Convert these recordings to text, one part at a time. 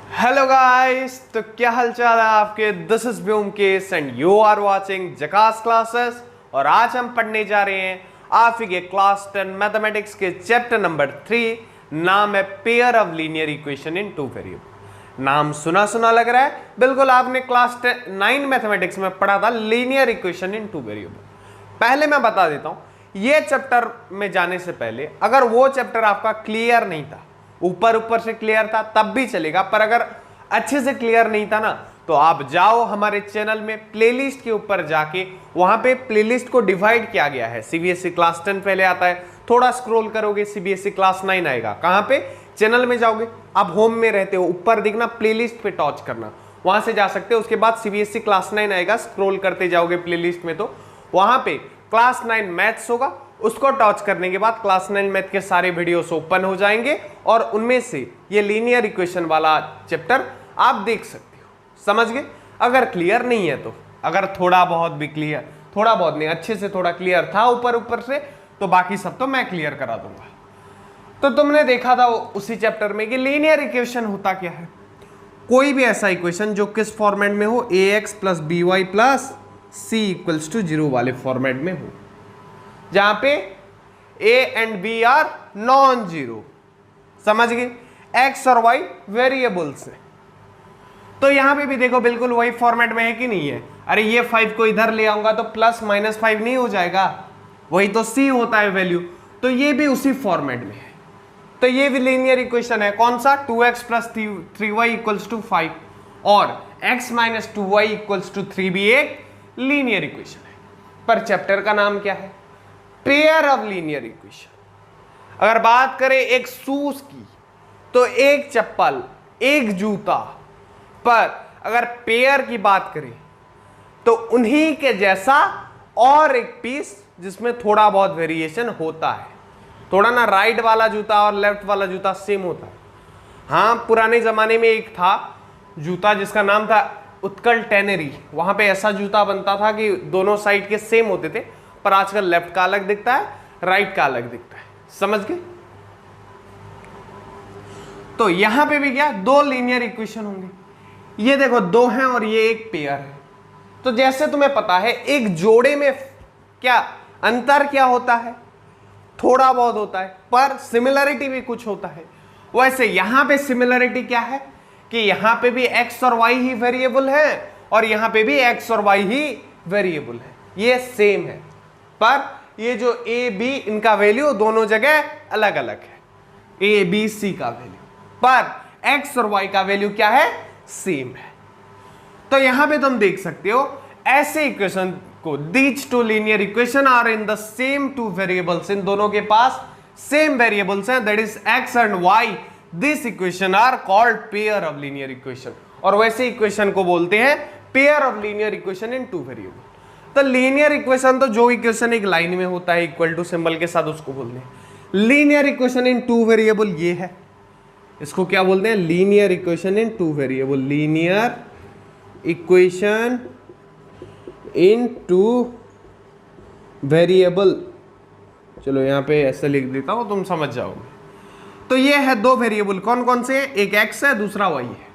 Hello guys, तो क्या हालचाल है आपके। This is Byomkesh and you are watching Jhakaas classes. और आज हम पढ़ने जा रहे हैं आप के क्लास 10 मैथमेटिक्स के चैप्टर नंबर 3। नाम है pair of linear equation in two variable. नाम सुना सुना लग रहा है, बिल्कुल आपने क्लास 9 मैथमेटिक्स में पढ़ा था linear equation in two variable. पहले मैं बता देता हूं, ये चैप्टर में जाने से पहले अगर वो चैप्टर आपका क्लियर नहीं था, ऊपर ऊपर से क्लियर था तब भी चलेगा, पर अगर अच्छे से क्लियर नहीं था ना, तो आप जाओ हमारे चैनल में प्लेलिस्ट के ऊपर जाके, वहां पे प्लेलिस्ट को डिवाइड किया गया है। सीबीएसई क्लास 10 पहले आता है, थोड़ा स्क्रॉल करोगे सीबीएसई क्लास 9 आएगा। कहां पे? चैनल में जाओगे, आप होम में रहते हो, ऊपर दिखना प्लेलिस्ट पे टच करना, वहां से जा सकते हो। उसके बाद सीबीएसई क्लास 9 आएगा, स्क्रॉल करते जाओगे प्लेलिस्ट में, तो वहां पे क्लास 9 मैथ्स होगा, उसको टच करने के बाद क्लास 9 मैथ के सारे वीडियोस ओपन हो जाएंगे और उनमें से ये लीनियर इक्वेशन वाला चैप्टर आप देख सकते हो। समझ गए? अगर क्लियर नहीं है तो, अगर थोड़ा बहुत भी क्लियर, थोड़ा बहुत नहीं, अच्छे से थोड़ा क्लियर था ऊपर ऊपर से, तो बाकी सब तो मैं क्लियर करा दूंगा। तो तुमने देखा था उसी चैप्टर में कि लीनियर इक्वेशन होता क्या है। कोई भी ऐसा इक्वेशन जो किस फॉर्मेट में हो, ax plus b y plus c equals to 0 वाले फॉर्मेट में हो, जहां पे a and b are non zero. समझ गए? x और y वेरिएबल्स हैं। तो यहां पे भी देखो बिल्कुल वही फॉर्मेट में है कि नहीं है। अरे ये 5 को इधर ले आऊंगा तो प्लस माइनस 5 नहीं हो जाएगा, वही तो c होता है वैल्यू। तो ये भी उसी फॉर्मेट में है। तो ये भी लीनियर इक्वेशन है। कौन सा? 2x plus 3y equals to 5 और x minus 2y equals to 3 भी एक लीनियर इक्वेशन है। पर चैप्टर का नाम क्या है? Pair of linear equation. अगर बात करें एक शूज की, तो एक चप्पल, एक जूता, पर अगर पेयर की बात करें तो उन्हीं के जैसा और एक पीस जिसमें थोड़ा बहुत वेरिएशन होता है। थोड़ा ना राइट वाला जूता और लेफ्ट वाला जूता सेम होता है। हाँ, पुराने जमाने में एक था जूता जिसका नाम था उत्कल टेनरी, वहां पे ऐसा जूता बनता था कि दोनों साइड के सेम होते थे, पर आजकल लेफ्ट का अलग दिखता है, राइट का अलग दिखता है। समझ गए? तो यहां पे भी क्या, दो लीनियर इक्वेशन होंगे। ये देखो दो हैं और ये एक पेयर है। तो जैसे तुम्हें पता है एक जोड़े में क्या अंतर क्या होता है, थोड़ा बहुत होता है, पर सिमिलरिटी भी कुछ होता है। वैसे यहां पे सिमिलरिटी क्या है कि यहां पे भी x और y ही वेरिएबल है और यहां पे भी x और y ही वेरिएबल है, ये सेम है। पर ये जो a b इनका वैल्यू दोनों जगह अलग अलग है, a b c का वैल्यू, पर x और y का वैल्यू क्या है? सेम है। तो यहां पे तुम देख सकते हो ऐसे इक्वेशन को, these two linear equation are in the same two variables, इन दोनों के पास सेम वेरिएबल्स हैं, that is x and y। This equation are called pair of linear equation. और वैसे इक्वेशन को बोलते हैं pair of linear equation in two variable. तो लीनियर इक्वेशन तो जो इक्वेशन एक लाइन में होता है इक्वल टू सिंबल के साथ, उसको बोलते हैं linear equation in two variable. ये है, इसको क्या बोलते हैं? Linear equation in two variable. Linear equation in two variable. चलो यहां पे ऐसे लिख देता हूं, तुम समझ जाओगे। तो ये है दो वेरिएबल, कौन कौन से? एक x है, दूसरा y है।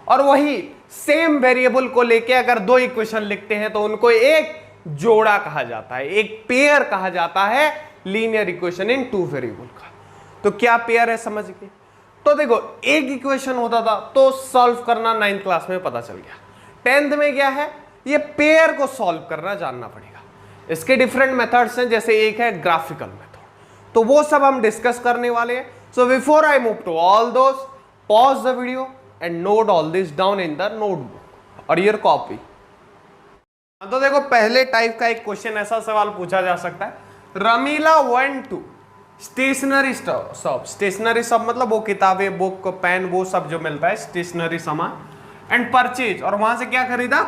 और वही सेम वेरिएबल को लेके अगर दो इक्वेशन लिखते हैं तो उनको एक जोड़ा कहा जाता है, एक पेयर कहा जाता है linear equation in two variable का। तो क्या पेयर है समझ गए? तो देखो एक इक्वेशन होता था तो सॉल्व करना 9th क्लास में पता चल गया। 10th में क्या है? ये पेयर को सॉल्व करना जानना पड़ेगा। इसके डिफरेंट मेथड्स हैं, जैसे एक है ग्राफिकल मेथड, तो वो सब हम डिस्कस करने वाले हैं। So before I move to all those, pause the video and note all this down in the notebook और योर कॉपी। तो देखो पहले टाइप का एक क्वेश्चन, ऐसा सवाल पूछा जा सकता है, Ramila went to stationery shop. Stationery shop मतलब वो किताबें, बुक, पेन, वो सब जो मिलता है स्टेशनरी सामान, एंड परचेज, और वहां से क्या खरीदा?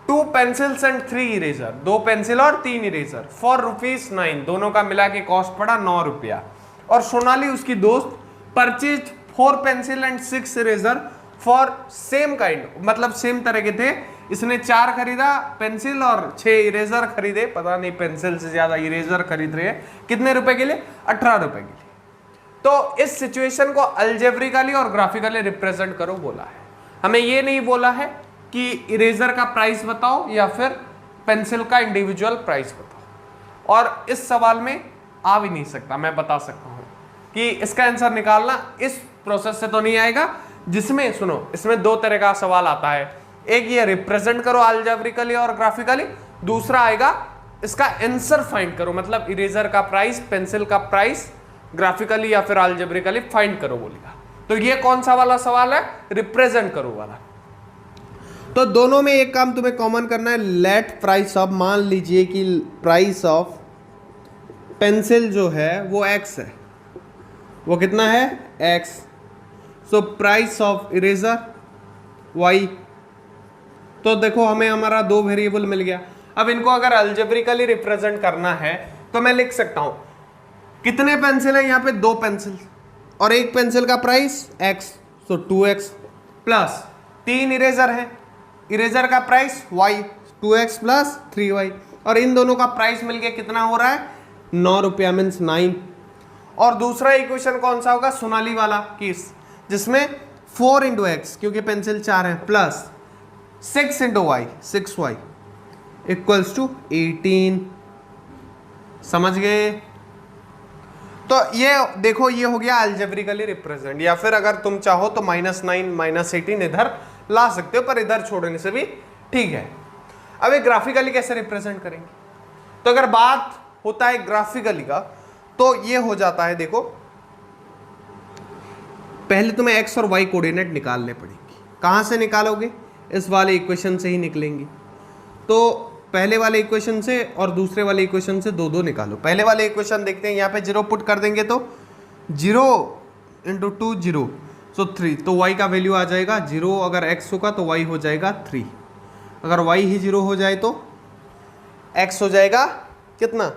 2 पेंसिल्स एंड 3 इरेजर, 2 पेंसिल और 3 इरेजर फॉर ₹9। दोनों का मिला के कॉस्ट पड़ा 9 रुपया। और सोनाली उसकी दोस्त purchase 4 pencil and 6 eraser for same kind, मतलब सेम तरह के थे। इसने 4 खरीदा पेंसिल और 6 इरेजर खरीदे, पता नहीं पेंसिल से ज्यादा इरेजर खरीद रहे हैं। कितने रुपए के लिए? 18 रुपए के लिए। तो इस सिचुएशन को अलजेब्रिकली और ग्राफिकली रिप्रेजेंट करो बोला है। हमें ये नहीं बोला है कि इरेजर का प्राइस बताओ या फिर पेंसिल का इंडिविजुअल प्राइस बताओ, और इस सवाल में आ भी नहीं सकता। मैं बता सकता हूं कि इसका आंसर निकालना इस प्रोसेस से तो नहीं आएगा, जिसमें सुनो इसमें दो तरह का सवाल आता है, एक ये रिप्रेजेंट करो अलजेब्रिकली और ग्राफिकली, दूसरा आएगा इसका आंसर फाइंड करो, मतलब इरेजर का प्राइस, पेंसिल का प्राइस ग्राफिकली या फिर अलजेब्रिकली फाइंड करो बोलेगा। तो ये कौन सा वाला सवाल है, रिप्रेजेंट करो वाला। तो दोनों में एक काम तुम्हें कॉमन करना है, लेट प्राइस ऑफ, मान लीजिए कि प्राइस ऑफ पेंसिल जो है वो x है, वो कितना है x, so price of eraser y। तो देखो हमें हमारा दो वेरिएबल मिल गया। अब इनको अगर अलजेब्रिकली रिप्रेजेंट करना है तो मैं लिख सकता हूं कितने पेंसिल है, यहां पे दो पेंसिल और एक पेंसिल का प्राइस x, सो 2x प्लस 3 इरेजर है, इरेजर का price y, 2x plus 3y, और इन दोनों का प्राइस मिल गया कितना हो रहा है 9 रुपया, मीन्स 9। और दूसरा इक्वेशन कौन सा होगा, सोनाली वाला केस, जिसमें 4 इंटू एक्स क्योंकि पेंसिल 4 है, plus 6 into y 6y equals to 18। समझ गए? तो ये देखो ये हो गया अलजेब्रिकली रिप्रेजेंट, या फिर अगर तुम चाहो तो -9 -18 इधर ला सकते हो, पर इधर छोड़ने से भी ठीक है। अब ये ग्राफिकली कैसे रिप्रेजेंट करेंगे, तो अगर बात होता है ग्राफिकली का तो ये हो जाता है, देखो पहले तुम्हें एक्स और वाई कोऑर्डिनेट निकालने पड़ेंगे। कहां से निकालोगे, इस वाले इक्वेशन से ही निकलेंगे। तो पहले वाले इक्वेशन से और दूसरे वाले इक्वेशन से दो दो निकालो। पहले वाले इक्वेशन देखते हैं, यहाँ पे 0 पुट कर देंगे तो 0 इंटू 2 0, सो 3, तो y का वैल्यू आ जाएगा 0। अगर x होगा तो y हो जाएगा 3, अगर y ही 0 हो जाए तो x हो जाएगा कितना,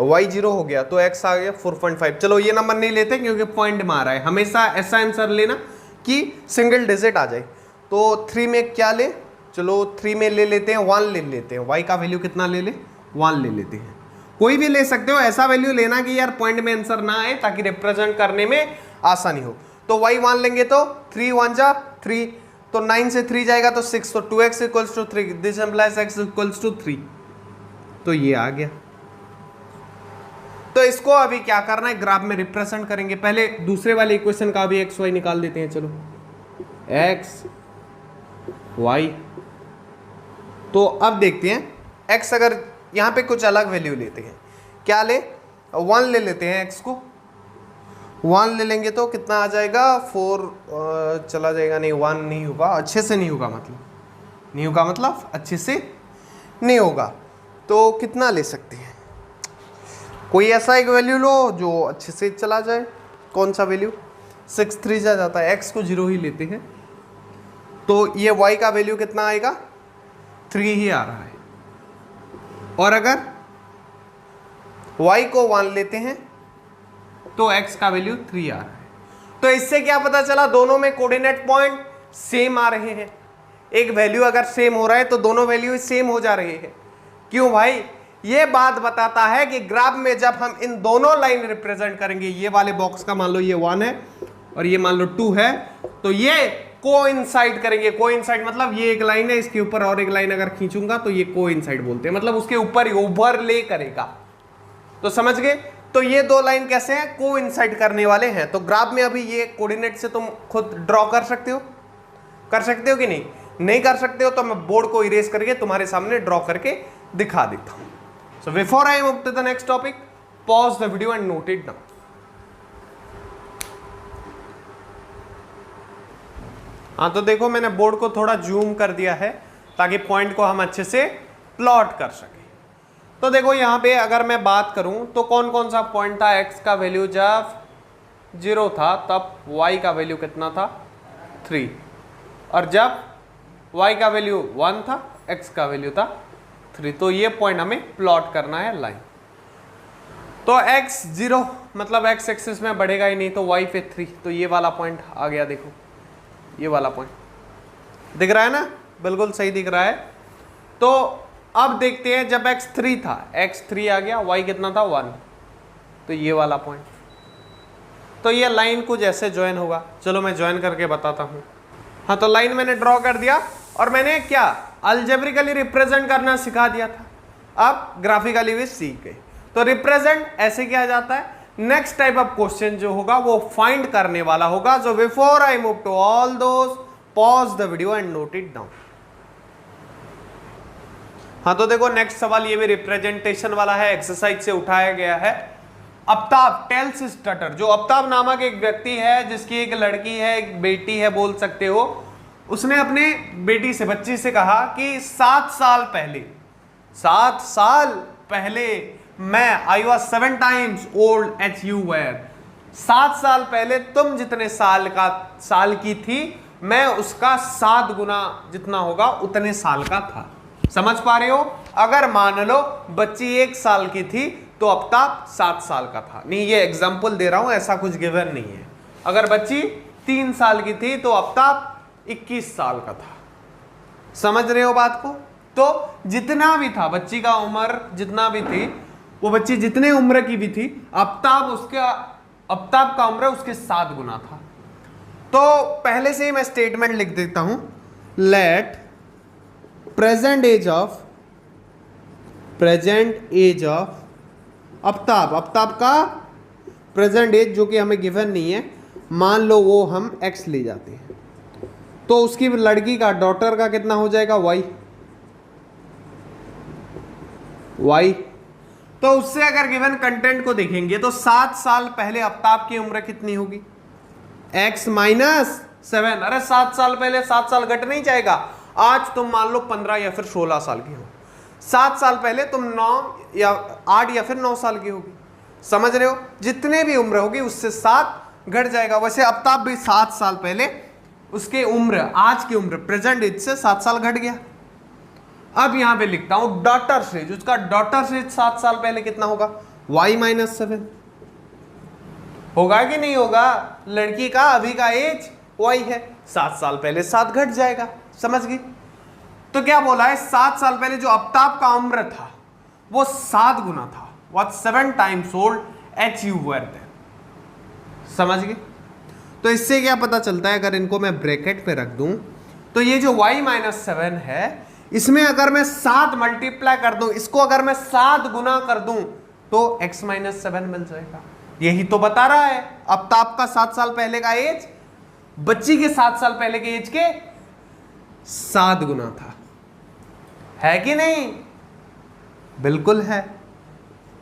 y 0 हो गया तो x आ गया 4.5। चलो ये नंबर नहीं लेते क्योंकि पॉइंट में आ रहा है, हमेशा ऐसा आंसर लेना कि सिंगल डिजिट आ जाए। तो 3 में क्या ले, चलो 3 में ले लेते हैं 1 ले लेते हैं, y का वैल्यू कितना ले ले 1 ले लेते हैं। कोई भी ले सकते हो, ऐसा वैल्यू लेना कि यार पॉइंट में आंसर ना आए ताकि रिप्रेजेंट करने में आसानी हो। तो y 1 लेंगे तो 3 1 जा 3, तो 9 से 3 जाएगा तो 6, तो 2x equals to 3, this implies x equals to 3, तो ये आ गया। तो इसको अभी क्या करना है, ग्राफ में रिप्रेजेंट करेंगे। पहले दूसरे वाले इक्वेशन का भी एक्स वाई निकाल देते हैं, चलो एक्स वाई। तो अब देखते हैं x, अगर यहाँ पे कुछ अलग वैल्यू लेते हैं, क्या ले 1 ले लेते हैं, x को 1 ले लेंगे तो कितना आ जाएगा 4 चला जाएगा, नहीं 1 नहीं होगा, अच्छे से नहीं होगा, मतलब नहीं होगा, मतलब अच्छे से नहीं होगा। तो कितना ले सकते हैं, कोई ऐसा एक वैल्यू लो जो अच्छे से चला जाए। कौन सा वैल्यू, 6 3 जा जाता है, x को 0 ही लेते हैं, तो ये y का वैल्यू कितना आएगा 3 ही आ रहा है। और अगर y को 1 लेते हैं तो x का वैल्यू 3 आ रहा है। तो इससे क्या पता चला, दोनों में कोऑर्डिनेट पॉइंट सेम आ रहे हैं। एक वैल्यू अगर सेम हो रहा है तो दोनों वैल्यू सेम हो जा रहे हैं। क्यों भाई, ये बात बताता है कि ग्राफ में जब हम इन दोनों लाइन रिप्रेजेंट करेंगे, ये वाले बॉक्स का मान लो ये 1 है और ये मान लो 2 है, तो ये कोइंसाइड करेंगे। कोइंसाइड मतलब ये एक लाइन है, इसके ऊपर और एक लाइन अगर खींचूंगा तो ये कोइंसाइड बोलते हैं, मतलब उसके ऊपर ही ओवरले करेगा। तो समझ गए? तो ये दो लाइन कैसे हैं, कोइंसाइड करने वाले हैं। तो ग्राफ में अभी ये कोऑर्डिनेट से तुम खुद ड्रॉ कर सकते हो, कर सकते हो कि नहीं? नहीं कर सकते हो तो मैं बोर्ड को इरेज करके तुम्हारे सामने ड्रॉ करके दिखा देता हूं। So before I move to the next topic, pause the video and note it down. हाँ, तो देखो मैंने बोर्ड को थोड़ा जूम कर दिया है ताकि पॉइंट को हम अच्छे से प्लॉट कर सकें। तो देखो यहाँ पे अगर मैं बात करूं तो कौन कौन सा पॉइंट था, x का वैल्यू जब 0 था तब y का वैल्यू कितना था 3, और जब y का वैल्यू 1 था x का वैल्यू था 3। तो ये पॉइंट हमें प्लॉट करना है लाइन। तो x 0 मतलब x एक्सिस में बढ़ेगा ही नहीं, तो y पे 3, तो ये वाला पॉइंट आ गया। देखो ये वाला पॉइंट दिख रहा है ना, बिल्कुल सही दिख रहा है। तो अब देखते हैं जब x 3 था, x 3 आ गया, y कितना था 1, तो ये वाला पॉइंट। तो ये लाइन कुछ ऐसे ज्वाइन होगा, चलो मैं ज्वाइन करके बताता हूँ। हाँ, तो लाइन मैंने ड्रॉ कर दिया और मैंने क्या अलजेब्रिकली रिप्रेजेंट करना सिखा दिया था, अब ग्राफिकली भी सीख गए। तो रिप्रेजेंट ऐसे किया जाता है। नेक्स्ट टाइप ऑफ क्वेश्चन जो होगा वो फाइंड करने वाला होगा। So before I move to all those, pause the video and note it down. हाँ, तो देखो नेक्स्ट सवाल ये भी रिप्रेजेंटेशन वाला है, एक्सरसाइज से उठाया गया है। अफ्ताब टेल्स हिज डॉटर, जो अफ्ताब नामक एक व्यक्ति है जिसकी एक लड़की है, एक बेटी है बोल सकते हो, उसने अपने बेटी से, बच्ची से कहा कि 7 साल पहले मैं I was 7 times old as you were, 7 साल पहले तुम जितने साल की थी मैं उसका 7 गुना जितना होगा उतने साल का था। समझ पा रहे हो? अगर मान लो बच्ची 1 साल की थी तो अफ्ताब 7 साल का था। नहीं, ये एग्जाम्पल दे रहा हूं, ऐसा कुछ गिवन नहीं है। अगर बच्ची 3 साल की थी तो अफ्ताब 21 साल का था। समझ रहे हो बात को? तो जितना भी था बच्ची का उम्र, जितना भी थी वो बच्ची जितने उम्र की भी थी, अफ्ताब का उम्र उसके 7 गुना था। तो पहले से ही मैं स्टेटमेंट लिख देता हूं, let present age of Aftab का प्रेजेंट एज जो कि हमें गिवन नहीं है, मान लो वो हम x ले जाते हैं, तो उसकी लड़की का, डॉटर का कितना हो जाएगा y। तो उससे अगर गिवन कंटेंट को देखेंगे तो 7 साल पहले अफ्ताब की उम्र कितनी होगी? x - 7। अरे 7 साल पहले 7 साल घट नहीं जाएगा। आज तुम मान लो 15 या फिर 16 साल की हो, 7 साल पहले तुम 9 या 8 या फिर 9 साल की होगी। समझ रहे हो? जितने भी उम्र होगी उससे 7 घट जाएगा। वैसे अफ्ताब भी 7 साल पहले उसके उम्र, आज की उम्र प्रेजेंट एज से 7 साल घट गया। अब यहां पे लिखता हूं डॉटर एज, उसका डॉटर एज 7 साल पहले कितना होगा? y - 7 होगा कि नहीं होगा? लड़की का अभी का एज y है, 7 साल पहले 7 घट जाएगा। समझ गई? तो क्या बोला है, 7 साल पहले जो अफ्ताब का उम्र था वो 7 गुना था, what 7 times old as you were then। समझ गई? तो इससे क्या पता चलता है, अगर इनको मैं ब्रैकेट पे रख दूं तो ये जो y - 7 है, इसमें अगर मैं 7 मल्टीप्लाई कर दूं, इसको अगर मैं 7 गुना कर दूं तो x - 7 मिल जाएगा। यही तो बता रहा है, अफ्ताब का 7 साल पहले का एज बच्ची के 7 साल पहले के एज के 7 गुना था। है कि नहीं? बिल्कुल है।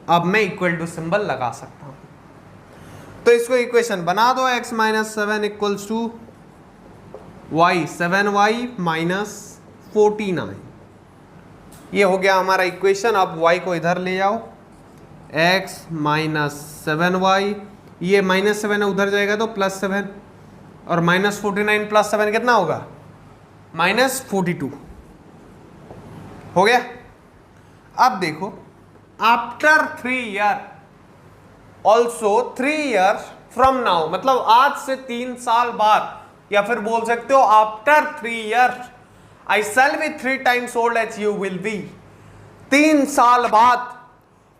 अब मैं इक्वल टू सिंबल लगा सकता हूं, तो इसको इक्वेशन बना दो, x - 7 equals to y 7y - 49। ये हो गया हमारा इक्वेशन। अब y को इधर ले जाओ, x - 7y, ये -7 है, उधर जाएगा तो +7, और -49 + 7 कितना होगा? -42 हो गया। अब देखो, after 3 year also 3 years from now, मतलब आज से 3 साल बाद, या फिर बोल सकते हो after 3 years I shall be 3 times old as you will be। 3 साल बाद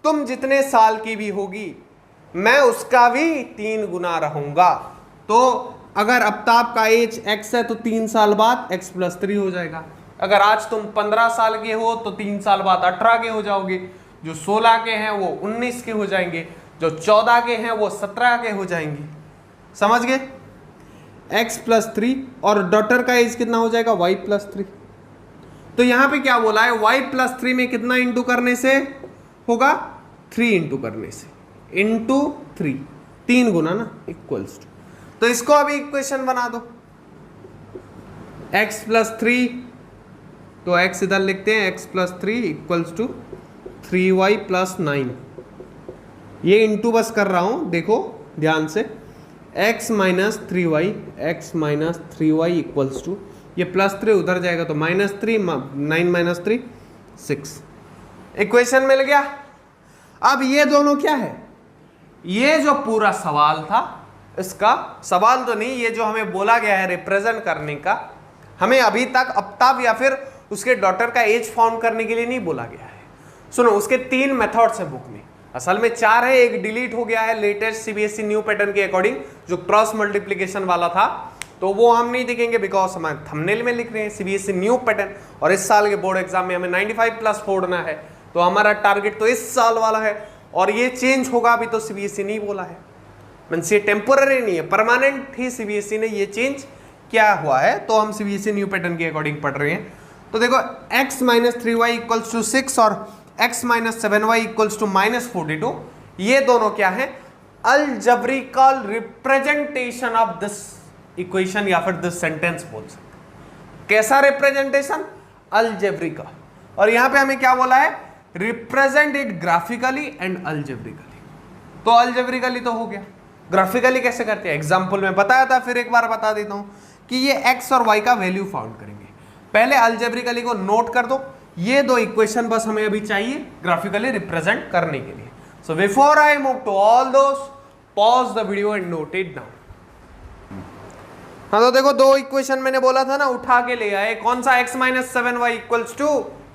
तुम जितने साल की भी होगी मैं उसका भी 3 गुना रहूंगा। तो अगर अफ्ताब का एज x है तो 3 साल बाद x + 3 हो जाएगा। अगर आज तुम 15 साल के हो तो 3 साल बाद 18 के हो जाओगे, जो 16 के हैं वो 19 के हो जाएंगे, जो 14 के हैं वो 17 के हो जाएंगे। समझ गए? x + 3, और डॉटर का एज कितना हो जाएगा? y + 3। तो यहां पे क्या बोला है, y + 3 में कितना इंटू करने से होगा? 3 इंटू करने से, इंटू 3, 3 गुना ना, इक्वल्स टू। तो इसको अभी इक्वेशन बना दो, x + 3, तो x इधर लिखते हैं, x + 3 इक्वल्स टू 3y + 9। ये इंटू बस कर रहा हूं, देखो ध्यान से, x - 3y इक्वल्स टू, ये +3 उधर जाएगा तो -3, 9 - 3 6। इक्वेशन मिल गया। अब ये दोनों क्या है? ये जो पूरा सवाल था, इसका सवाल तो नहीं, ये जो हमें बोला गया है रिप्रेजेंट करने का, हमें अभी तक अफ्ताब या फिर उसके डॉटर का एज फाउंड करने के लिए नहीं बोला गया है। सुनो, उसके 3 मेथड्स है बुक में, असल में 4 है, एक डिलीट हो गया है लेटेस्ट सीबीएसई न्यू पैटर्न के अकॉर्डिंग, जो क्रॉस मल्टीप्लीकेशन वाला था तो वो हम नहीं दिखेंगे बिकॉज हम थंबनेल में लिख रहे हैं सीबीएसई न्यू पैटर्न, और इस साल के बोर्ड एग्जाम में हमें 95+ फोड़ना है, तो हमारा टारगेट तो इस साल वाला है, और ये चेंज होगा अभी तो सीबीएसई नहीं बोला है, मींस ये टेम्पोररी नहीं है, परमानेंट ही सीबीएसई ने ये चेंज क्या हुआ है, तो हम सीबीएसई न्यू पैटर्न के अकॉर्डिंग पढ़ रहे हैं। तो देखो x - 3y = 6 और x - 7y = -42, ये दोनों क्या है, अलजेब्रिकल रिप्रेजेंटेशन ऑफ दिस इक्वेशन या फिर दिस सेंटेंस बोल सकते। कैसा रिप्रेजेंटेशन, अलजेब्रिकल, और यहां पे हमें क्या बोला है, represent it graphically and algebraically. तो अलजेब्रिकली तो हो गया, ग्राफिकली कैसे करते हैं एग्जाम्पल में बताया था, फिर एक बार बता देता हूं कि ये x और y का वैल्यू फाउंड करेंगे। पहले अलजेब्रिकली को नोट कर दो, ये दो इक्वेशन बस हमें अभी चाहिए ग्राफिकली रिप्रेजेंट करने के लिए। So before I move to all those, pause the video and note it down. हाँ तो देखो दो इक्वेशन मैंने बोला था ना, उठा के ले आए, कौन सा, x - 7y =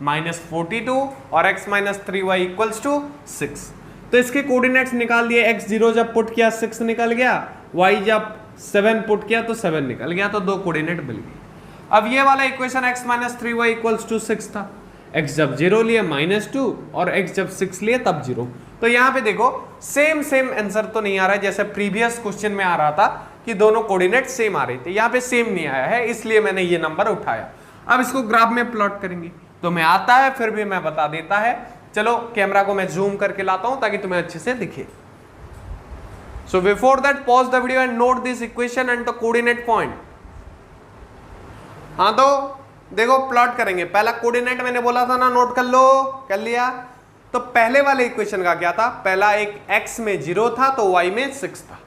-42 और x - 3y = 6। तो इसके कोऑर्डिनेट्स निकाल दिए, x0 जब पुट किया 6 निकल गया, y जब 7 पुट किया तो 7 निकल गया, तो दो कोऑर्डिनेट मिल गए। अब ये वाला इक्वेशन x - 3y = 6 था, x जब 0 लिए -2 और x जब 6 लिए तब 0। तो यहाँ पे देखो सेम आंसर तो नहीं आ रहा है जैसे प्रीवियस क्वेश्चन में आ रहा था कि दोनों कोऑर्डिनेट सेम आ रहे थे, यहाँ पे सेम नहीं आया है, इसलिए मैंने ये नंबर उठाया। अब इसको ग्राफ में प्लॉट करेंगे, तो मैं आता है फिर भी मैं बता देता है। चलो कैमरा को मैं जूम करके लाता हूं ताकि तुम्हें अच्छे से दिखे। So before that pause the video and note this equation and the coordinate point. हाँ तो देखो प्लॉट करेंगे, पहला कोऑर्डिनेट मैंने बोला था ना, नोट कर लो, कर लिया। तो पहले वाले इक्वेशन का क्या था, पहला एक x में 0 था तो y में 6 था,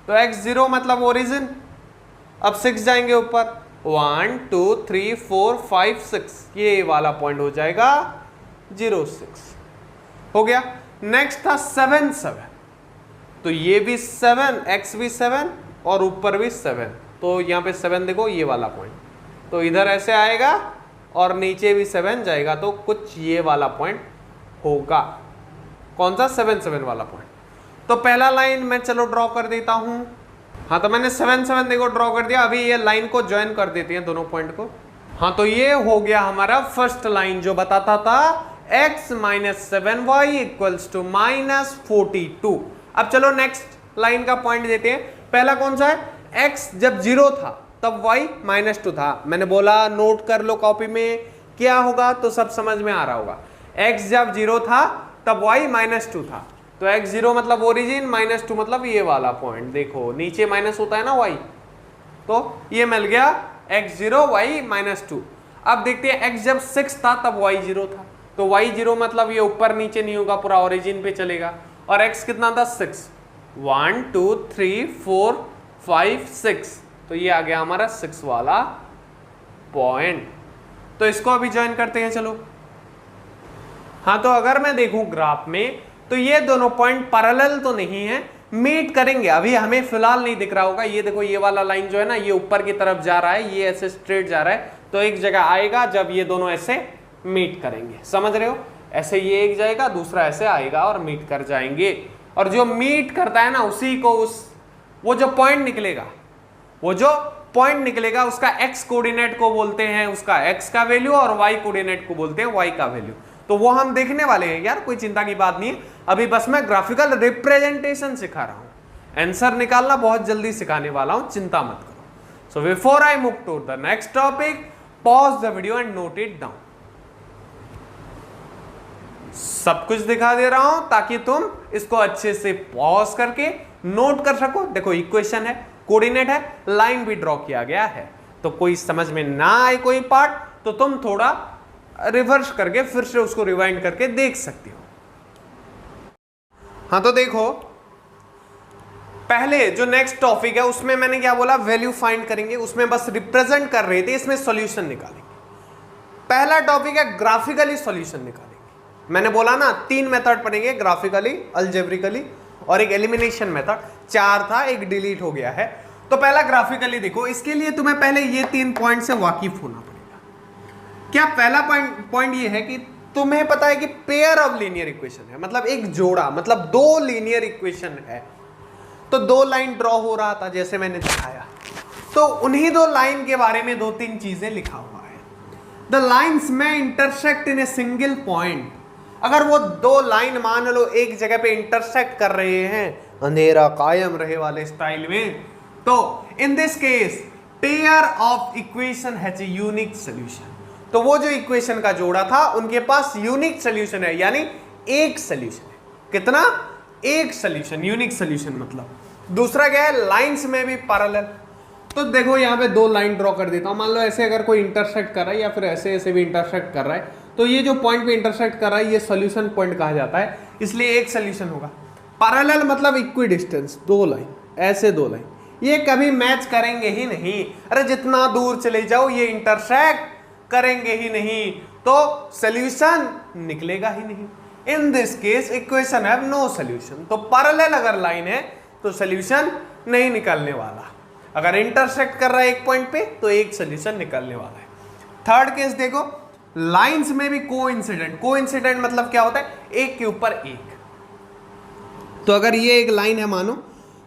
तो x0 मतलब ओरिजिन। अब 6 जाएंगे ऊपर, 1 2 3 4 5 6, ये वाला पॉइंट हो जाएगा 0 6, हो गया। नेक्स्ट था 7 7, तो ये भी 7, x भी 7 और ऊपर भी 7, तो यहाँ पे 7 देखो ये वाला पॉइंट, तो इधर ऐसे आएगा और नीचे भी 7 जाएगा, तो कुछ ये वाला पॉइंट होगा। कौन सा, 7 7 वाला पॉइंट। तो पहला लाइन मैं चलो ड्रॉ कर देता हूं। हाँ तो मैंने 7 7 देखो ड्रॉ कर दिया, अभी ये लाइन को ज्वाइन कर देते हैं दोनों पॉइंट को। हाँ तो ये हो गया हमारा फर्स्ट लाइन जो बताता था x - 7y = -42। अब चलो नेक्स्ट लाइन का पॉइंट देते हैं। पहला कौन सा है, x जब 0 था तब y -2 था, मैंने बोला नोट कर लो कॉपी में, क्या होगा तो सब समझ में आ रहा होगा। x जब 0 था तब y -2 था, तो x0 मतलब ओरिजिन, -2 मतलब ये वाला पॉइंट, देखो नीचे माइनस होता है ना y, तो ये मिल गया x0 y -2। अब देखते हैं x जब 6 था तब y0 था, तो y0 मतलब ये ऊपर नीचे नहीं होगा, पूरा ओरिजिन पे चलेगा। और x कितना था, 6, 1 2 3 4 5 6, तो ये आ गया हमारा 6 वाला पॉइंट। तो इसको अभी ज्वाइन करते हैं चलो। हाँ तो अगर मैं देखूं ग्राफ में तो ये दोनों पॉइंट पैरेलल तो नहीं है, मीट करेंगे, अभी हमें फिलहाल नहीं दिख रहा होगा। ये देखो ये वाला लाइन जो है ना, ये ऊपर की तरफ जा रहा है, ये ऐसे स्ट्रेट जा रहा है, तो एक जगह आएगा जब ये दोनों ऐसे मीट करेंगे, समझ रहे हो, ऐसे ये एक जाएगा दूसरा ऐसे आएगा और मीट कर जाएंगे। और जो मीट करता है ना उसी को वो जो पॉइंट निकलेगा उसका x कोऑर्डिनेट को बोलते हैं उसका x का वैल्यू, और y कोऑर्डिनेट को बोलते हैं y का वैल्यू। तो वो हम देखने वाले हैं यार, कोई चिंता की बात नहीं है, अभी बस मैं ग्राफिकल रिप्रेजेंटेशन सिखा रहा हूं, आंसर निकालना बहुत जल्दी सिखाने वाला हूं, चिंता मत करो। So before I move to the next topic, pause the video and note it down. सब कुछ दिखा दे रहा हूं ताकि तुम इसको अच्छे से पॉज करके नोट कर सको। देखो इक्वेशन है, कोऑर्डिनेट है, लाइन भी ड्रॉ किया गया है, तो कोई समझ में ना आए कोई पार्ट तो तुम थोड़ा रिवर्स करके फिर से उसको रिवाइंड करके देख सकते हो। हाँ तो देखो पहले जो नेक्स्ट टॉपिक है उसमें मैंने क्या बोला, वैल्यू फाइंड करेंगे, उसमें बस रिप्रेजेंट कर रहे थे, इसमें सॉल्यूशन निकालेंगे। पहला टॉपिक है ग्राफिकली सॉल्यूशन निकालेंगे। मैंने बोला ना 3 मेथड पढ़ेंगे, ग्राफिकली, अलजेब्रिकली और एक एलिमिनेशन मेथड, 4 था, एक डिलीट हो गया है। तो पहला ग्राफिकली देखो, इसके लिए तुम्हें पहले ये 3 पॉइंट से वाकिफ होना पड़ेगा। क्या पहला पॉइंट ये है कि तुम्हें पता है कि पेयर ऑफ लीनियर इक्वेशन है, मतलब एक जोड़ा, मतलब 2 लीनियर इक्वेशन है, तो 2 लाइन ड्रॉ हो रहा था जैसे मैंने दिखाया। तो उन्हीं दो लाइन के बारे में दो तीन चीजें लिखा हुआ है। द लाइन्स में intersect in a single point. अगर वो दो लाइन मान लो एक जगह पे इंटरसेक्ट कर रहे हैं अंधेरा कायम रहे वाले स्टाइल में, तो इन this case pair of equation has a unique solution. तो वो जो इक्वेशन का जोड़ा था उनके पास यूनिक सोल्यूशन है, यानी एक सोल्यूशन है। कितना? एक सोल्यूशन, यूनिक सोल्यूशन मतलब। दूसरा क्या है? लाइंस में भी पैरेलल। तो देखो यहाँ पे दो लाइन ड्रॉ कर देता हूं। मान लो ऐसे अगर कोई इंटरसेक्ट कर रहा है या फिर ऐसे ऐसे भी इंटरसेक्ट कर रहा है, तो ये जो पॉइंट पे इंटरसेक्ट कर रहा है ये सोल्यूशन पॉइंट कहा जाता है, इसलिए एक सोल्यूशन होगा। पैरेलल मतलब इक्वी डिस्टेंस, दो लाइन, ऐसे दो लाइन ये कभी मैच करेंगे ही नहीं। अरे जितना दूर चले जाओ ये इंटरसेक्ट करेंगे ही नहीं, तो सोल्यूशन निकलेगा ही नहीं। In this case equation have no solution. तो पैरेलल अगर लाइन है तो सोल्यूशन नहीं निकलने वाला। अगर इंटरसेक्ट कर रहा है एक पॉइंट पे तो एक सोल्यूशन निकलने वाला है। थर्ड केस देखो, लाइंस में भी कोइंसिडेंट। कोइंसिडेंट मतलब क्या होता है? एक के ऊपर एक। तो अगर ये एक लाइन है मानो,